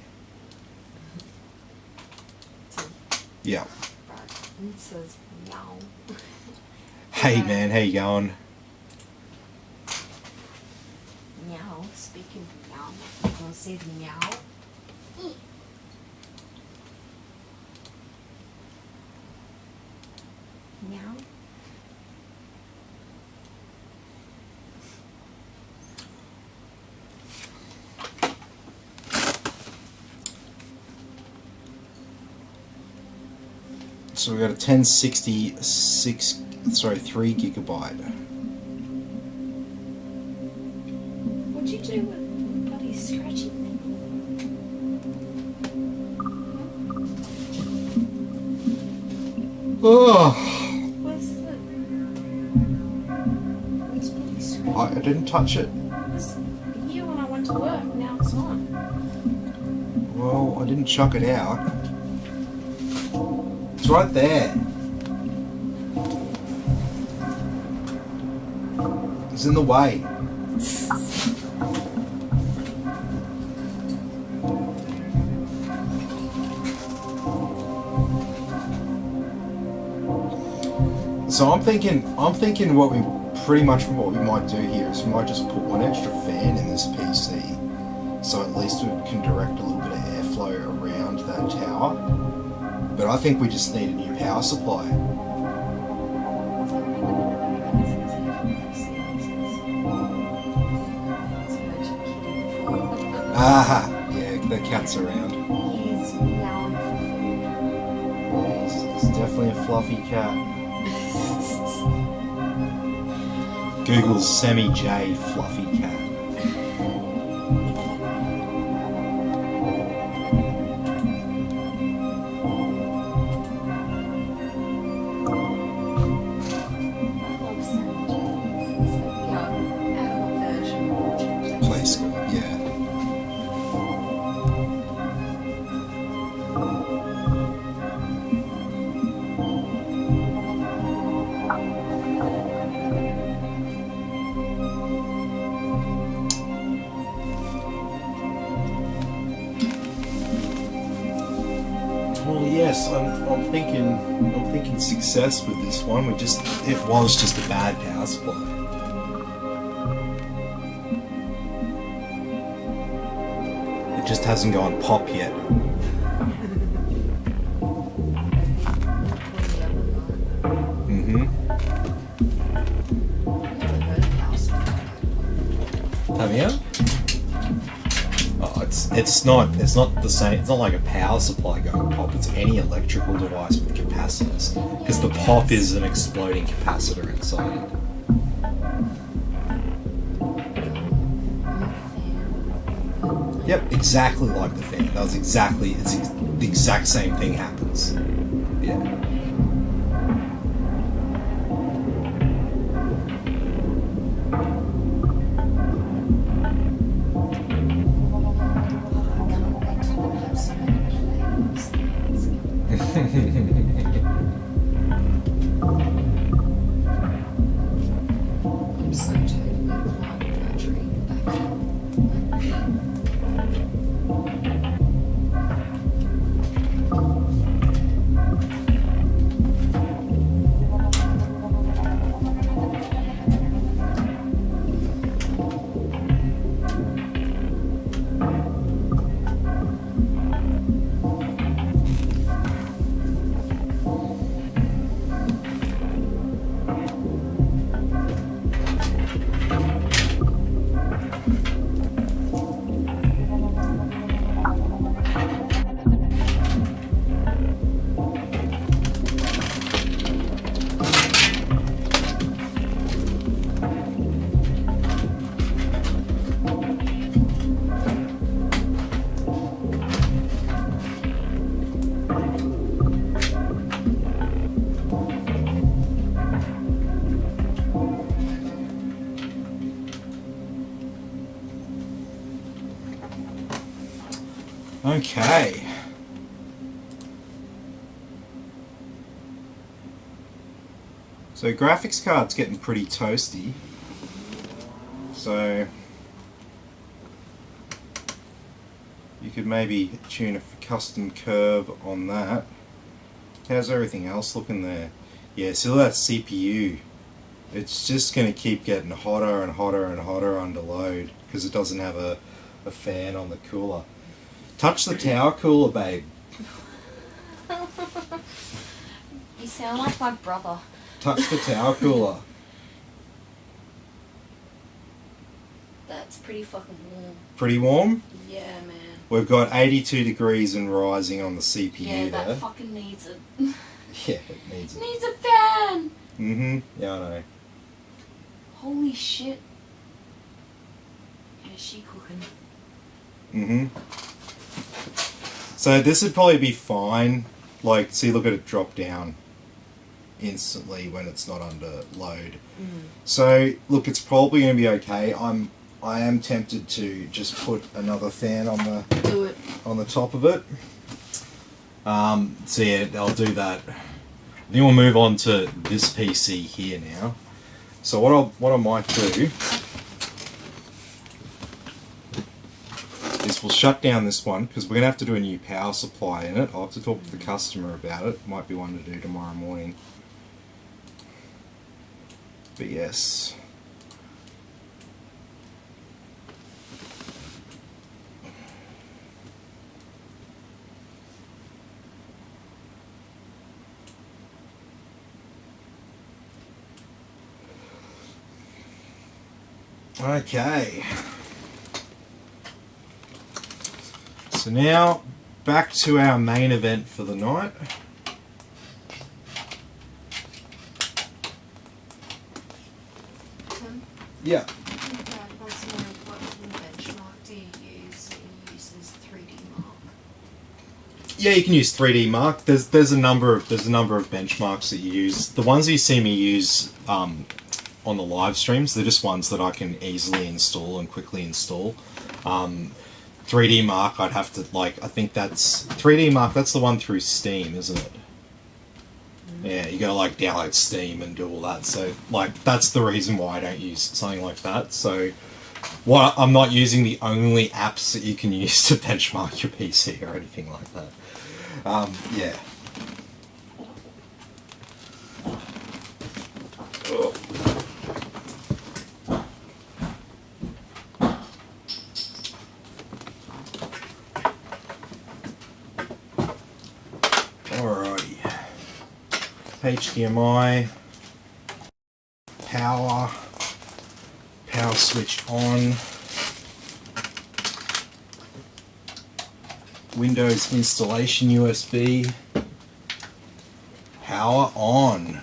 [SPEAKER 1] Yeah.
[SPEAKER 2] Right. It says meow.
[SPEAKER 1] Hey man, how you going?
[SPEAKER 2] Speaking of meow, I'm gonna say the meow. Meow.
[SPEAKER 1] So we've got a 1066, sorry, 3 gigabyte.
[SPEAKER 2] What'd you do with bloody scratchy thing?
[SPEAKER 1] Oh,
[SPEAKER 2] Where's the... Where's bloody scratchy?
[SPEAKER 1] I didn't touch it.
[SPEAKER 2] It was here when I went to work, now it's not.
[SPEAKER 1] Well, I didn't chuck it out. It's right there. It's in the way. So I'm thinking what we might do here is we might just put one extra fan in this PC, so at least we can direct a little bit of airflow around that tower. But I think we just need a new power supply. Ah, yeah, the cat's around.
[SPEAKER 2] He's meowing for food.
[SPEAKER 1] He's definitely a fluffy cat. Google's Sammy J fluffy cat. Play school, yeah. Well, yes, I'm thinking success with this one. It was just a bad power supply. It just hasn't gone pop yet. Have you? Oh, it's not the same. It's not like a power supply going pop. It's any electrical device with capacitors, because the pop is an exploding capacitor inside it. Yep, exactly like the fan. The exact same thing happens. Yeah.
[SPEAKER 2] I'm so totally clogged battery back
[SPEAKER 1] Okay. So graphics card's getting pretty toasty. So you could maybe tune a custom curve on that. How's everything else looking there? Yeah, so that CPU It's just going to keep getting hotter and hotter and hotter under load because it doesn't have a fan on the cooler. Touch the tower cooler, babe.
[SPEAKER 2] You sound like my brother.
[SPEAKER 1] Touch the tower cooler.
[SPEAKER 2] That's pretty fucking warm.
[SPEAKER 1] Pretty warm?
[SPEAKER 2] Yeah, man.
[SPEAKER 1] We've got 82 degrees and rising on the CPU
[SPEAKER 2] Yeah, that
[SPEAKER 1] there.
[SPEAKER 2] fucking needs it.
[SPEAKER 1] Yeah, it needs it.
[SPEAKER 2] Needs a fan!
[SPEAKER 1] Mm-hmm. Yeah, I know.
[SPEAKER 2] Holy shit. Yeah, she cooking.
[SPEAKER 1] Mm-hmm. So this would probably be fine. Like, see, look at it drop down instantly when it's not under load. So, look, it's probably going to be okay. I am tempted to just put another fan on
[SPEAKER 2] Do it.
[SPEAKER 1] the top of it. So yeah, I'll do that. Then we'll move on to this PC here now. So what I might do is we'll shut down this one because we're going to have to do a new power supply in it. I'll have to talk to the customer about it. Might be one to do tomorrow morning. But yes. Okay. So now, back to our main event for the night. Yeah.
[SPEAKER 2] Dad wants to know what benchmark do you use? He uses 3D Mark.
[SPEAKER 1] Yeah, you can use 3D Mark. There's a number of benchmarks that you use. The ones that you see me use on the live streams, they're just ones that I can easily install and quickly install. 3D Mark, I'd have to I think that's 3D Mark. That's the one through Steam, isn't it? Yeah, you gotta download Steam and do all that. So that's the reason why I don't use something like that. So I'm not using the only apps that you can use to benchmark your PC or anything like that. Yeah. Alrighty. HDMI, power switch on, Windows installation USB, power on.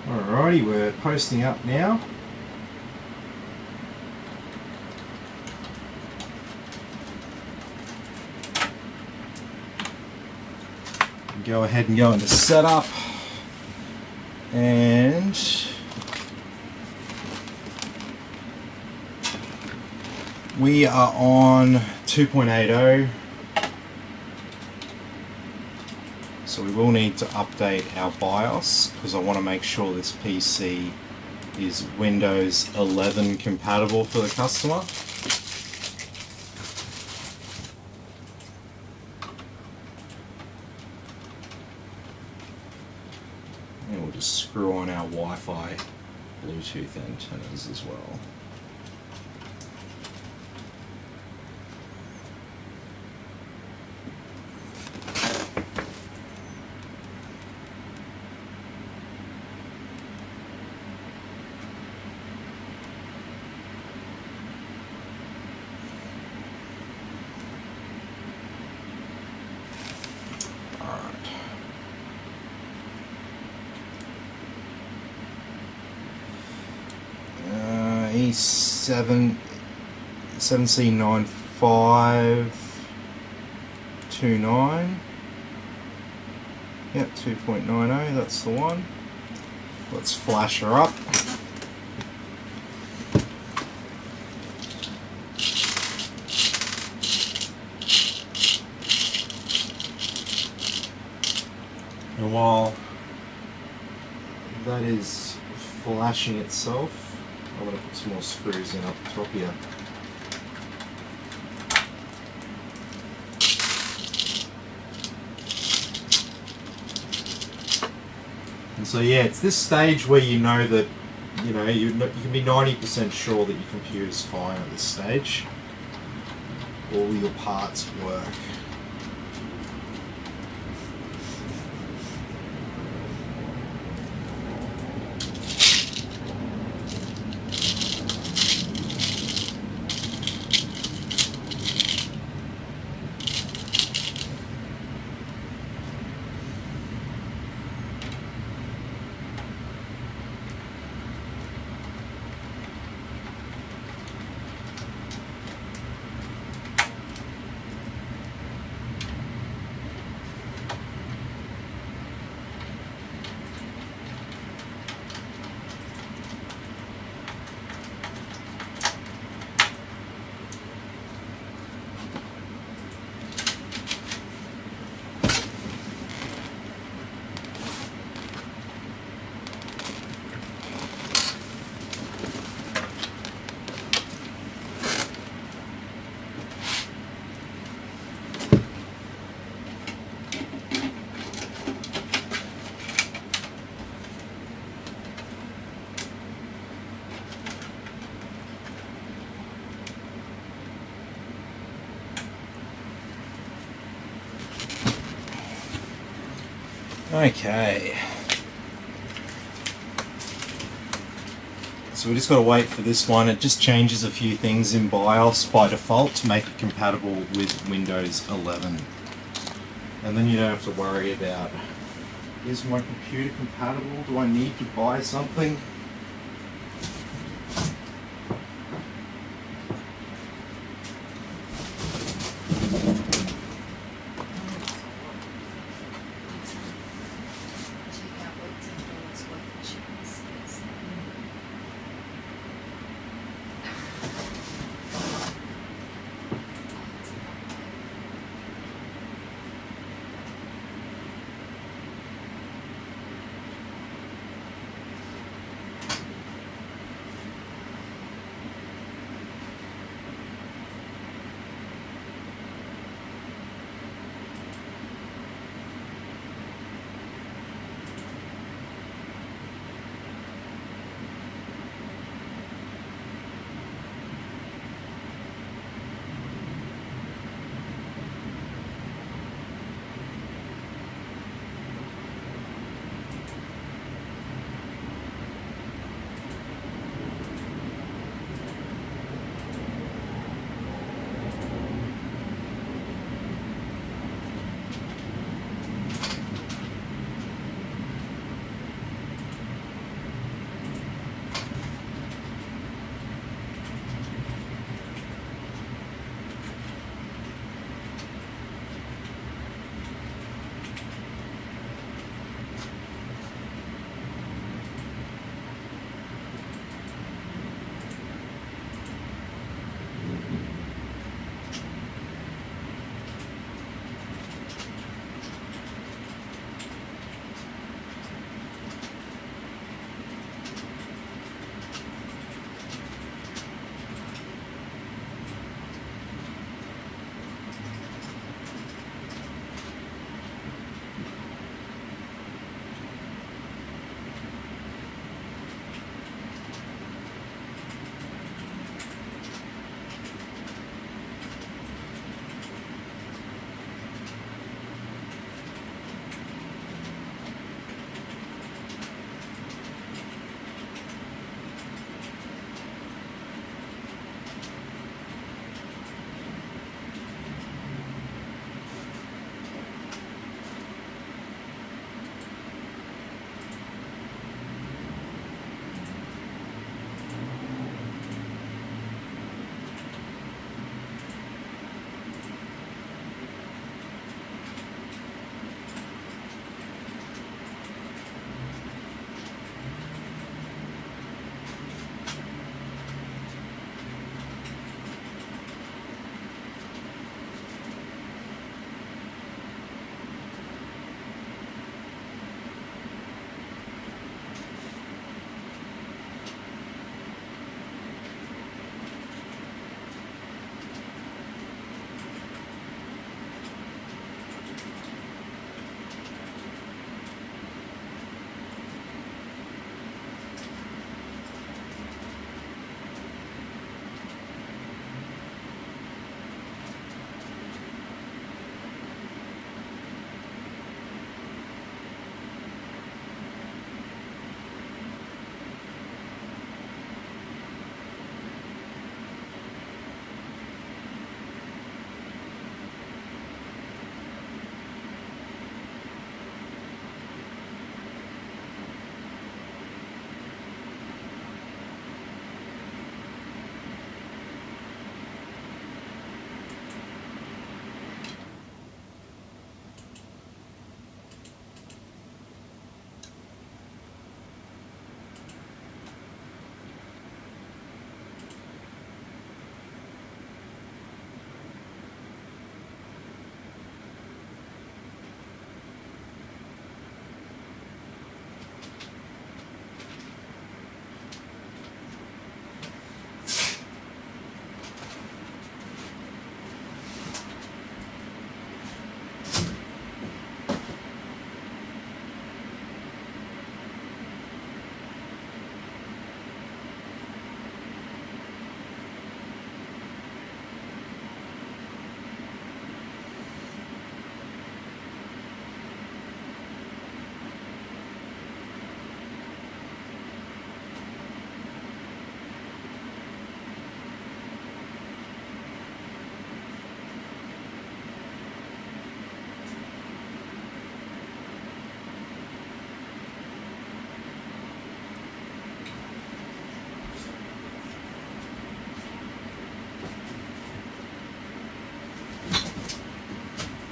[SPEAKER 1] Alrighty, we're posting up now. Go ahead and go into setup, and we are on 2.80. So we will need to update our BIOS because I want to make sure this PC is Windows 11 compatible for the customer. And we'll just screw on our Wi-Fi Bluetooth antennas as well. 7C9529. Yep, 2.90, that's the one. Let's flash her up. And while that is flashing itself, I'm going to put some more screws in up the top here. And so yeah, it's this stage where you know that, you can be 90% sure that your computer's fine at this stage. All your parts work. Okay. So we just got to wait for this one. It just changes a few things in BIOS by default to make it compatible with Windows 11. And then you don't have to worry about, is my computer compatible? Do I need to buy something?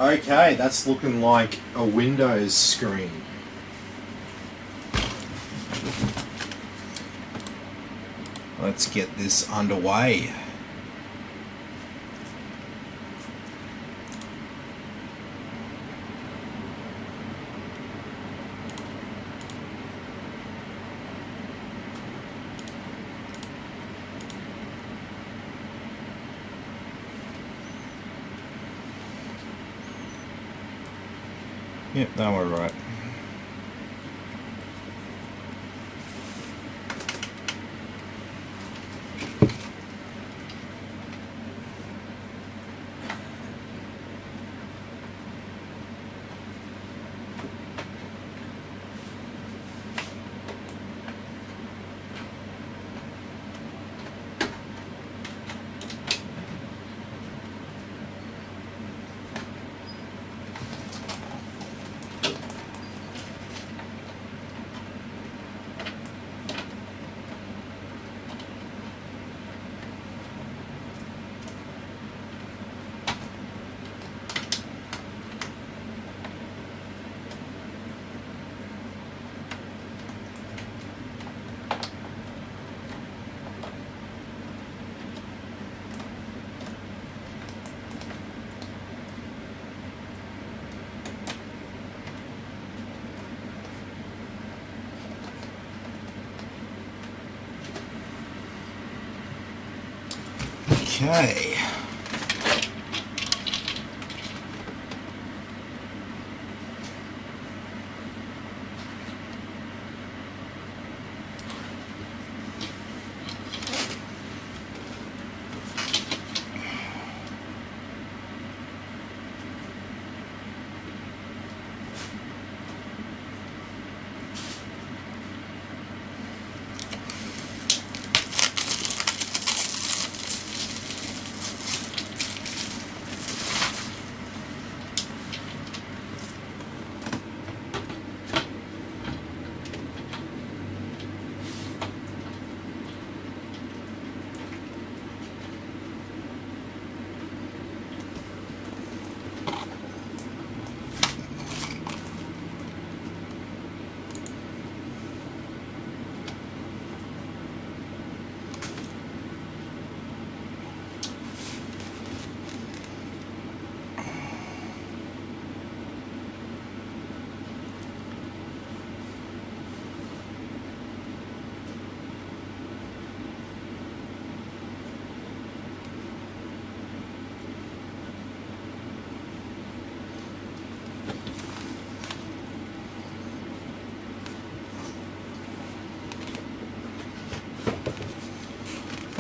[SPEAKER 1] Okay, that's looking like a Windows screen. Let's get this underway. Yep, no, we're right. Okay.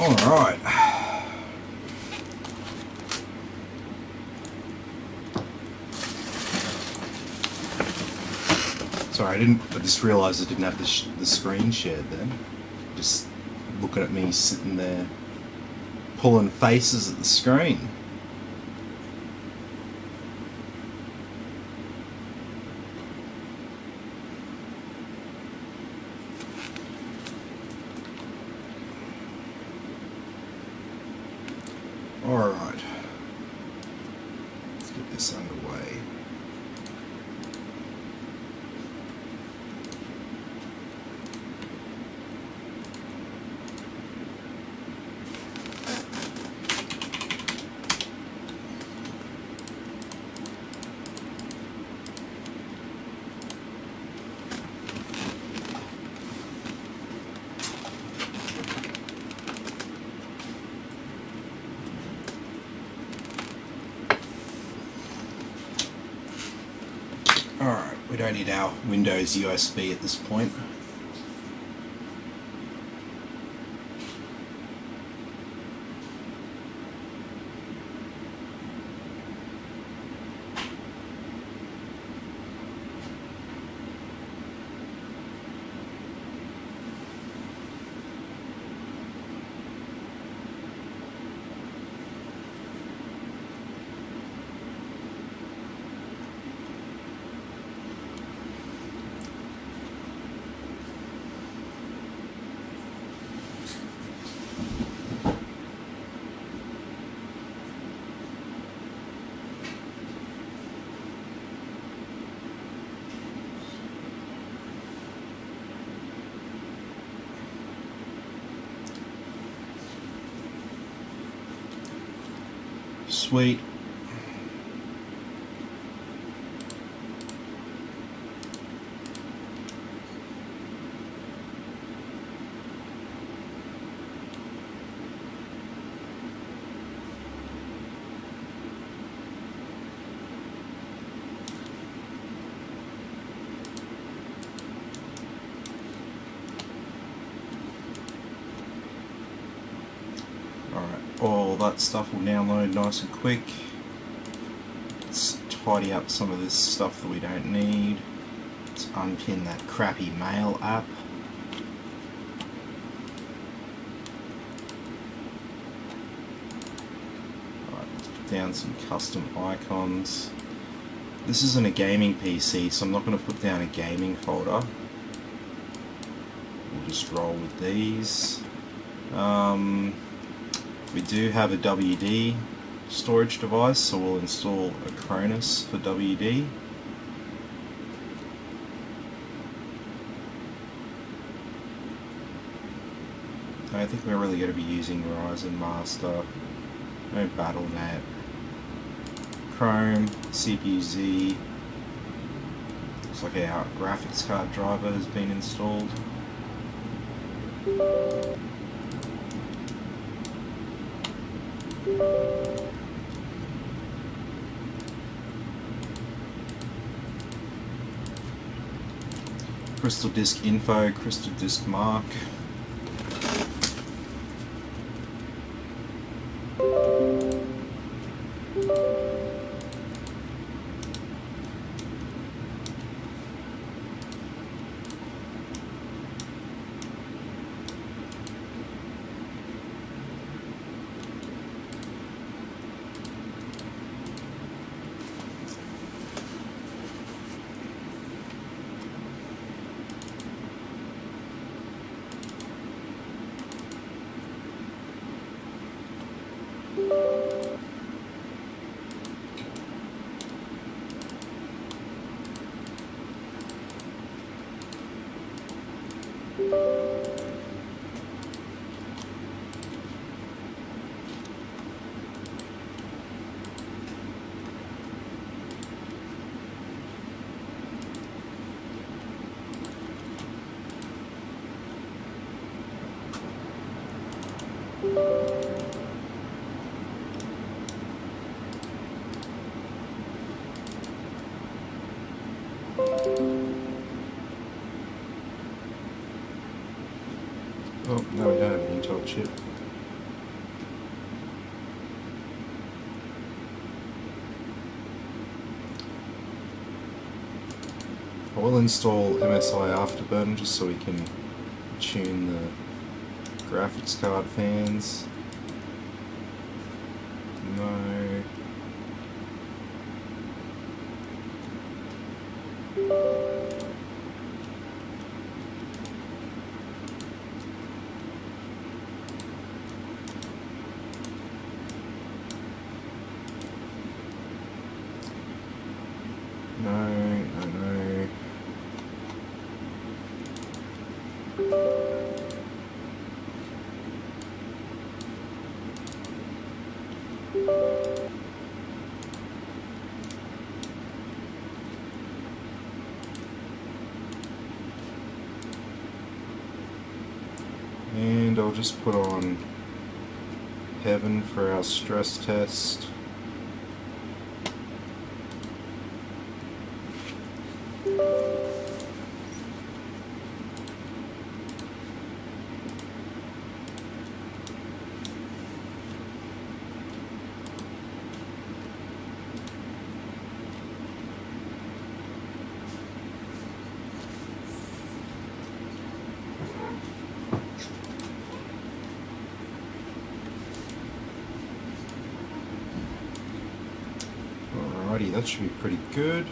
[SPEAKER 1] All right. Sorry, I just realised I didn't have the screen shared then. Just looking at me sitting there pulling faces at the screen. Alright, let's get this underway. Alright, we don't need our Windows USB at this point. Sweet. Alright, all that stuff will download nice and quick. Let's tidy up some of this stuff that we don't need. Let's unpin that crappy mail app. Alright, let's put down some custom icons. This isn't a gaming PC, so I'm not going to put down a gaming folder. We'll just roll with these. We do have a WD storage device, so we'll install a Cronus for WD. I think we're really going to be using Ryzen Master, no BattleNet, Chrome, CPU-Z. Looks like our graphics card driver has been installed. Crystal disk info, crystal disk mark. Oh, no, we don't have an Intel chip. I will install MSI Afterburner just so we can tune the graphics card fans. No. No. And I'll just put on Heaven for our stress test. Alrighty, that should be pretty good.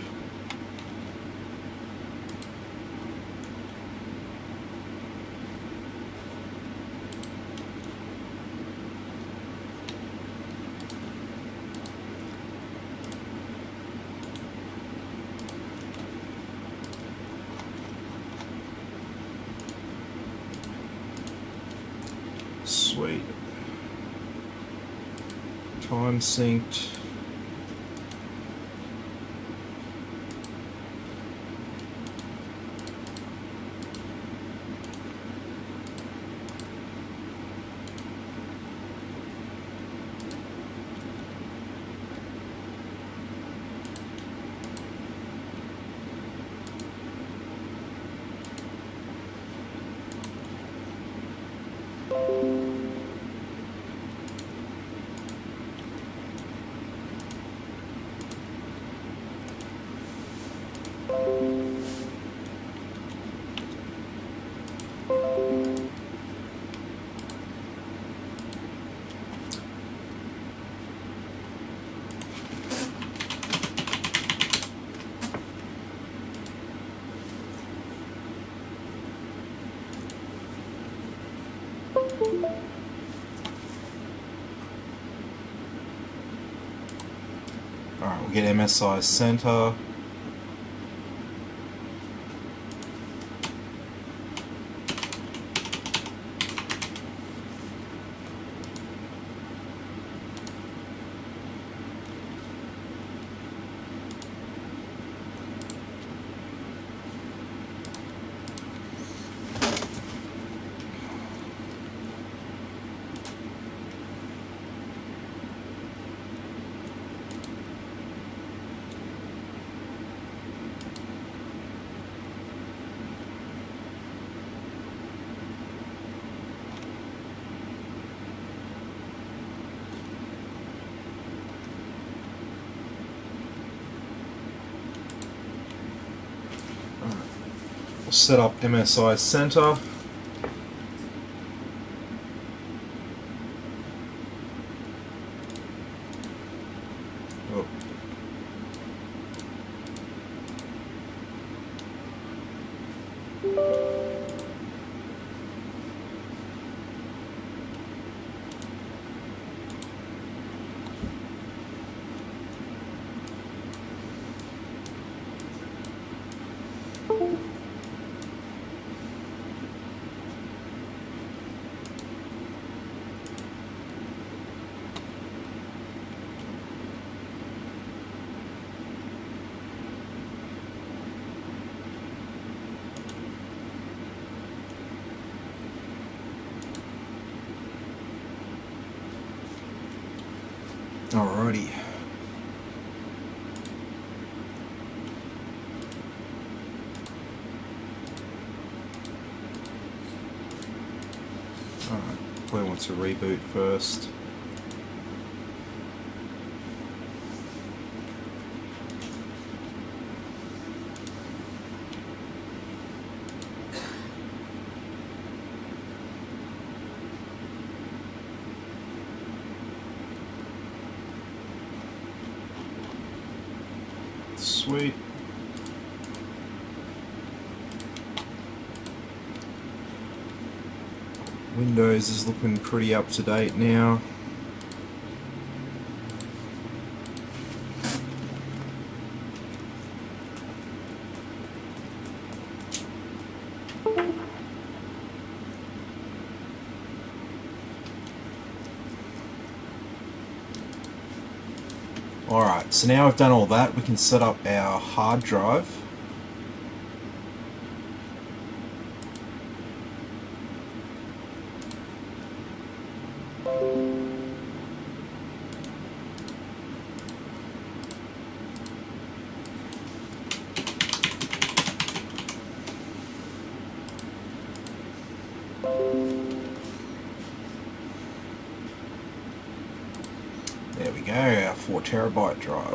[SPEAKER 1] Sweet. time synced. Alright, we'll get MSI center. We'll set up MSI center. Oh. Alrighty. Alright, probably want to reboot first. Sweet. Windows is looking pretty up to date now. Alright, so now we've done all that, we can set up our hard drive. There we go, our 4 terabyte drive.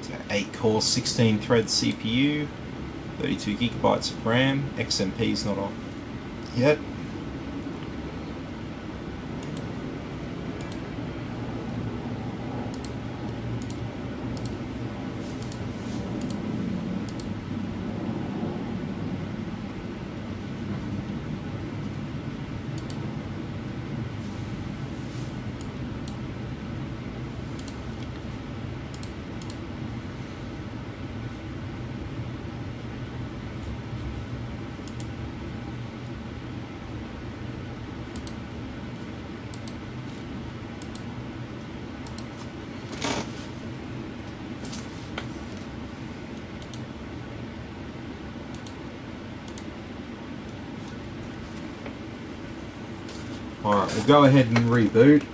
[SPEAKER 1] So 8 core, 16 thread CPU, 32 gigabytes of RAM, XMP's not on yet. Alright, we'll go ahead and reboot.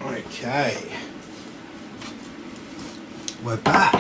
[SPEAKER 1] Okay, we're back.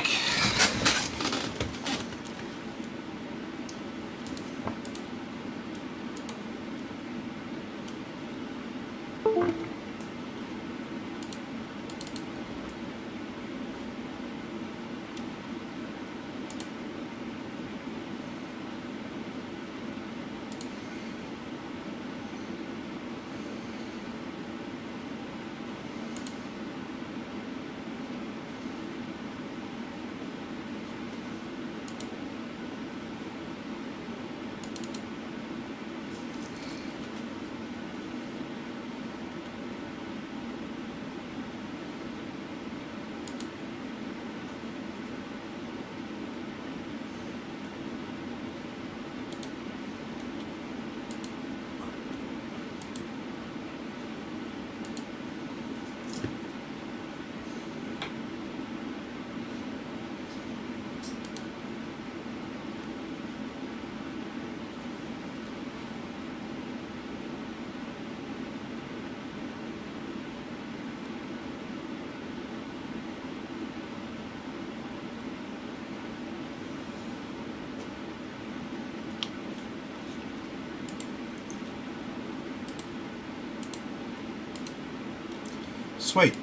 [SPEAKER 1] Sweet.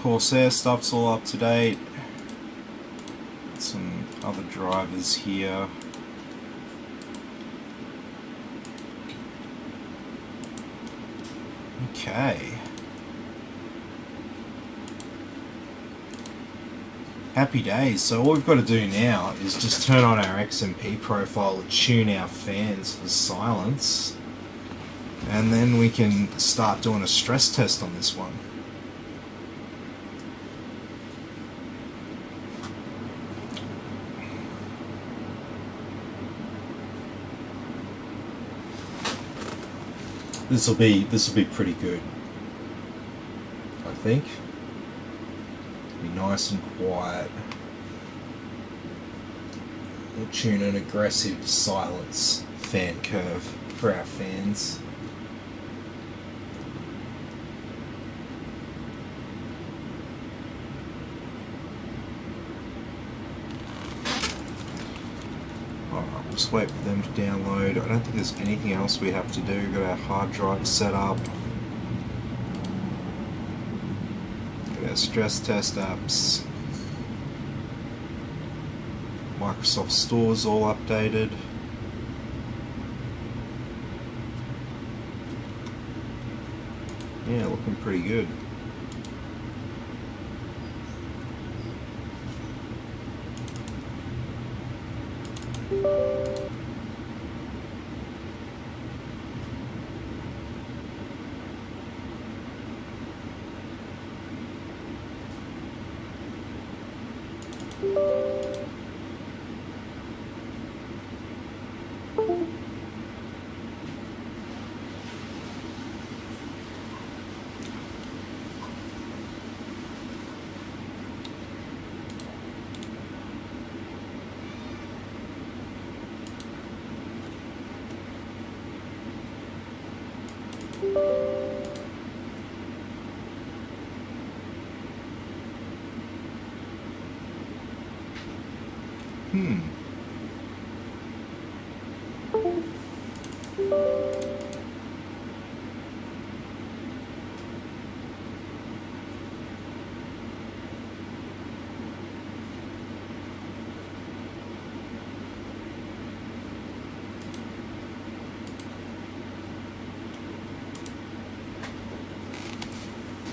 [SPEAKER 1] Corsair stuff's all up to date. Some other drivers here. Okay. Happy days. So all we've got to do now is just turn on our XMP profile and tune our fans for silence. And then we can start doing a stress test on this one. This will be pretty good, I think. Be nice and quiet. We'll tune an aggressive silence fan curve for our fans. Just wait for them to download. I don't think there's anything else we have to do. We've got our hard drive set up. Got our stress test apps. Microsoft Store's all updated. Yeah, looking pretty good.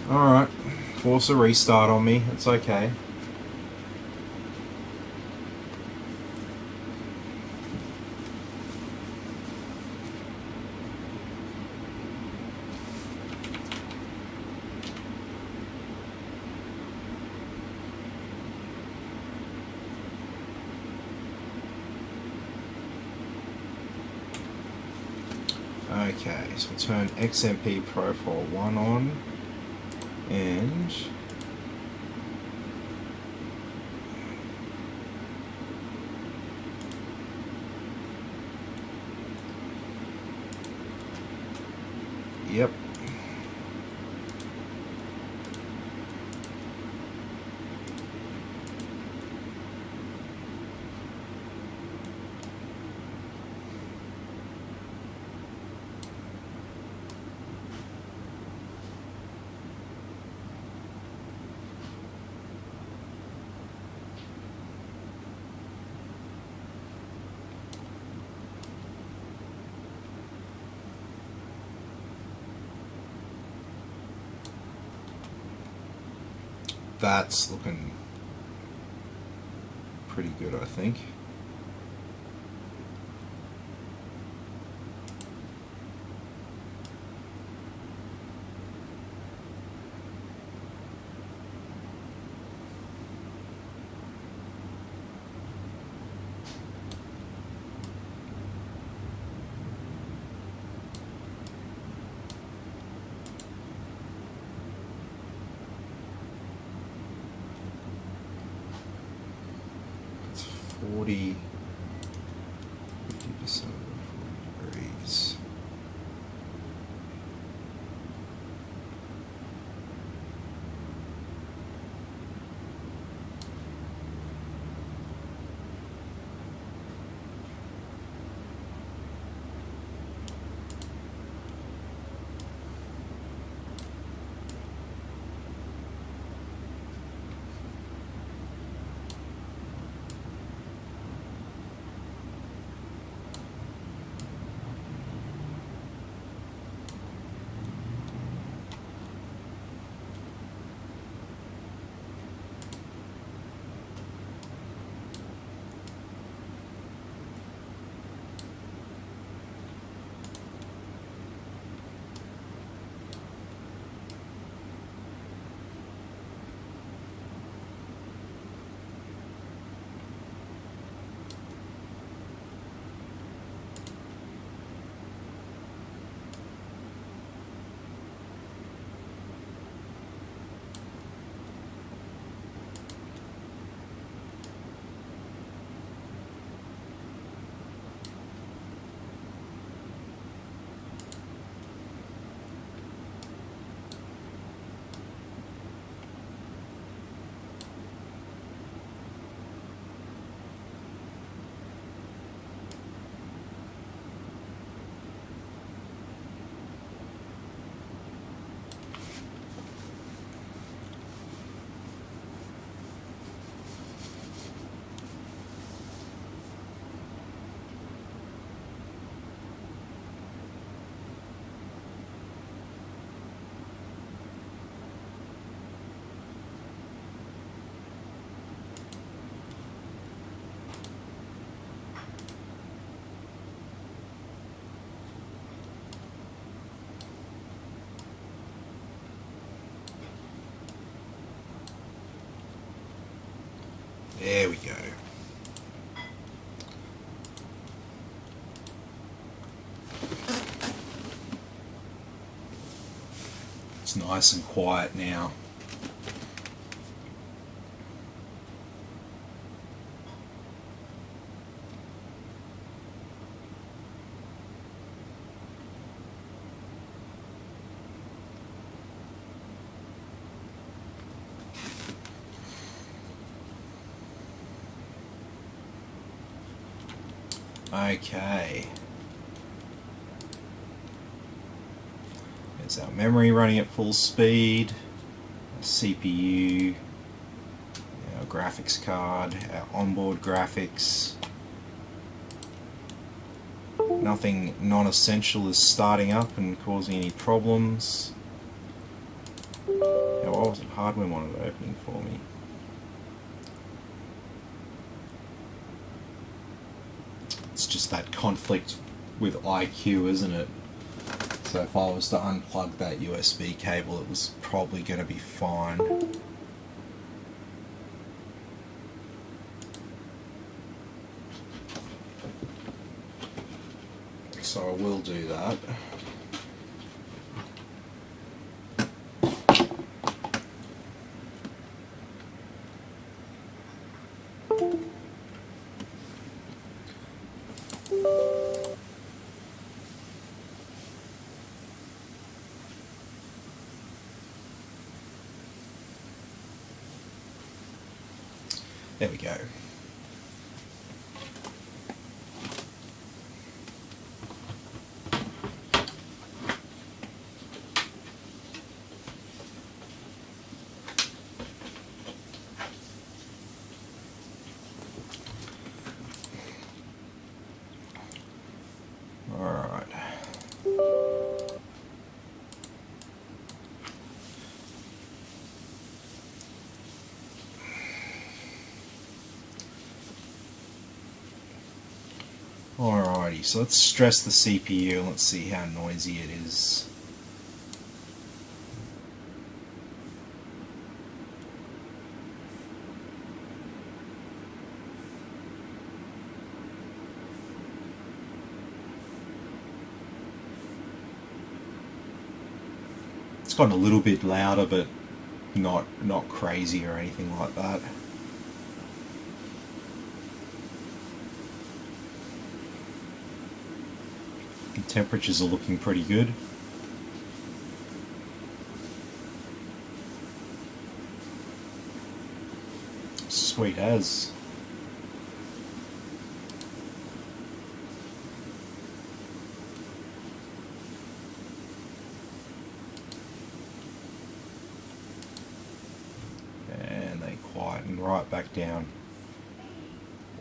[SPEAKER 1] Alright, force a restart on me, it's okay. Okay, so we'll turn XMP profile 1 on. And yep. That's looking pretty good, I think. It's 50% over 40 degrees. There we go. It's nice and quiet now. Okay. There's our memory running at full speed, our CPU, our graphics card, our onboard graphics. Nothing non-essential is starting up and causing any problems. Now, why wasn't hardware monitor opening for me? It's just that conflict with IQ, isn't it? So if I was to unplug that USB cable, it was probably going to be fine. So I will do that. There we go. All right. Alrighty, so let's stress the CPU and let's see how noisy it is. It's gotten a little bit louder, but not crazy or anything like that. The temperatures are looking pretty good. Sweet as. And they quieten right back down.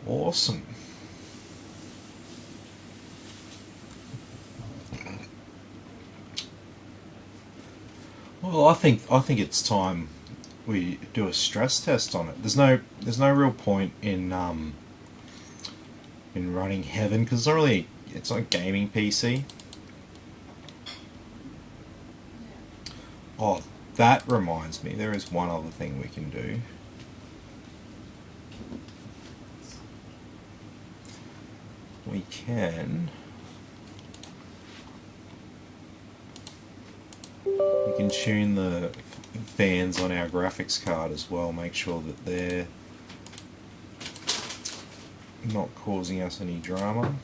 [SPEAKER 1] Awesome. Well, I think it's time we do a stress test on it. There's no real point in running Heaven because it's not a gaming PC. Oh, that reminds me, there is one other thing we can do. We can tune the fans on our graphics card as well, make sure that they're not causing us any drama.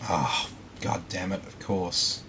[SPEAKER 1] Oh, god damn it, of course.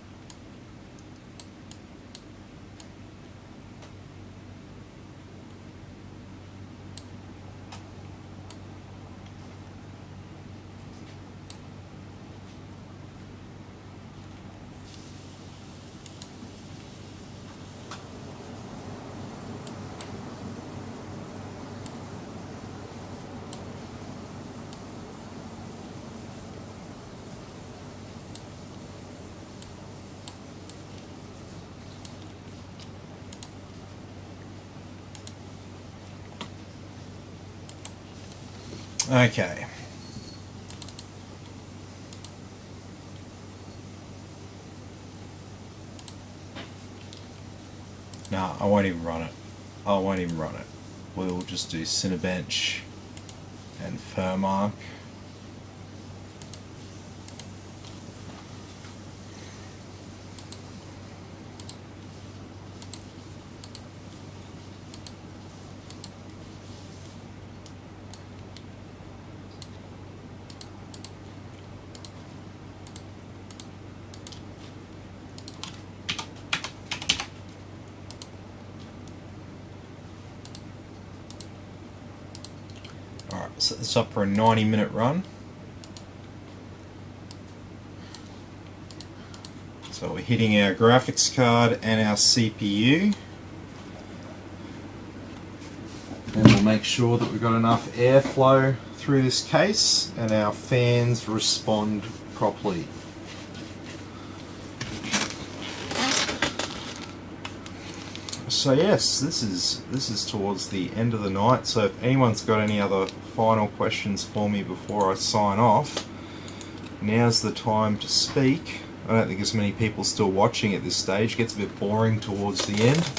[SPEAKER 1] Okay. No, I won't even run it. I won't even run it. We'll just do Cinebench and Furmark. Alright, set this up for a 90-minute run. So we're hitting our graphics card and our CPU. And we'll make sure that we've got enough airflow through this case and our fans respond properly. So yes, this is towards the end of the night, so if anyone's got any other final questions for me before I sign off, now's the time to speak. I don't think there's many people still watching at this stage. It gets a bit boring towards the end.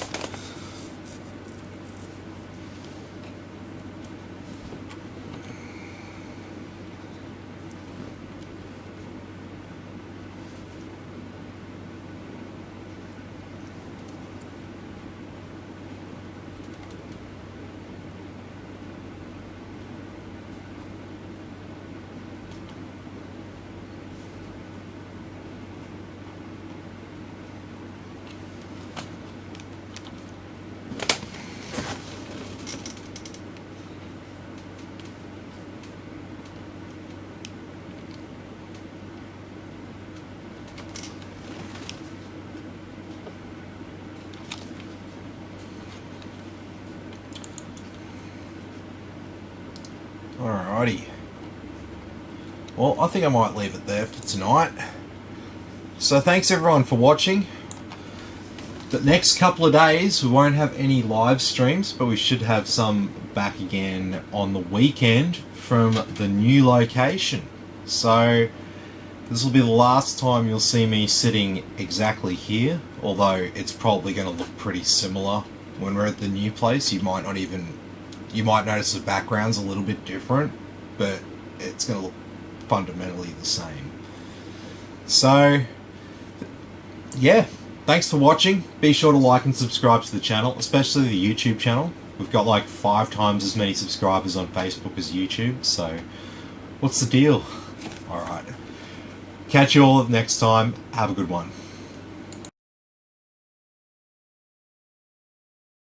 [SPEAKER 1] Alrighty. Well, I think I might leave it there for tonight. So thanks everyone for watching. The next couple of days we won't have any live streams, but we should have some back again on the weekend from the new location. So this will be the last time you'll see me sitting exactly here, although it's probably going to look pretty similar when we're at the new place. You might notice the background's a little bit different, but it's going to look fundamentally the same. So yeah, thanks for watching. Be sure to like and subscribe to the channel, especially the YouTube channel. We've got like 5 times as many subscribers on Facebook as YouTube, so what's the deal? Alright. Catch you all next time. Have a good one.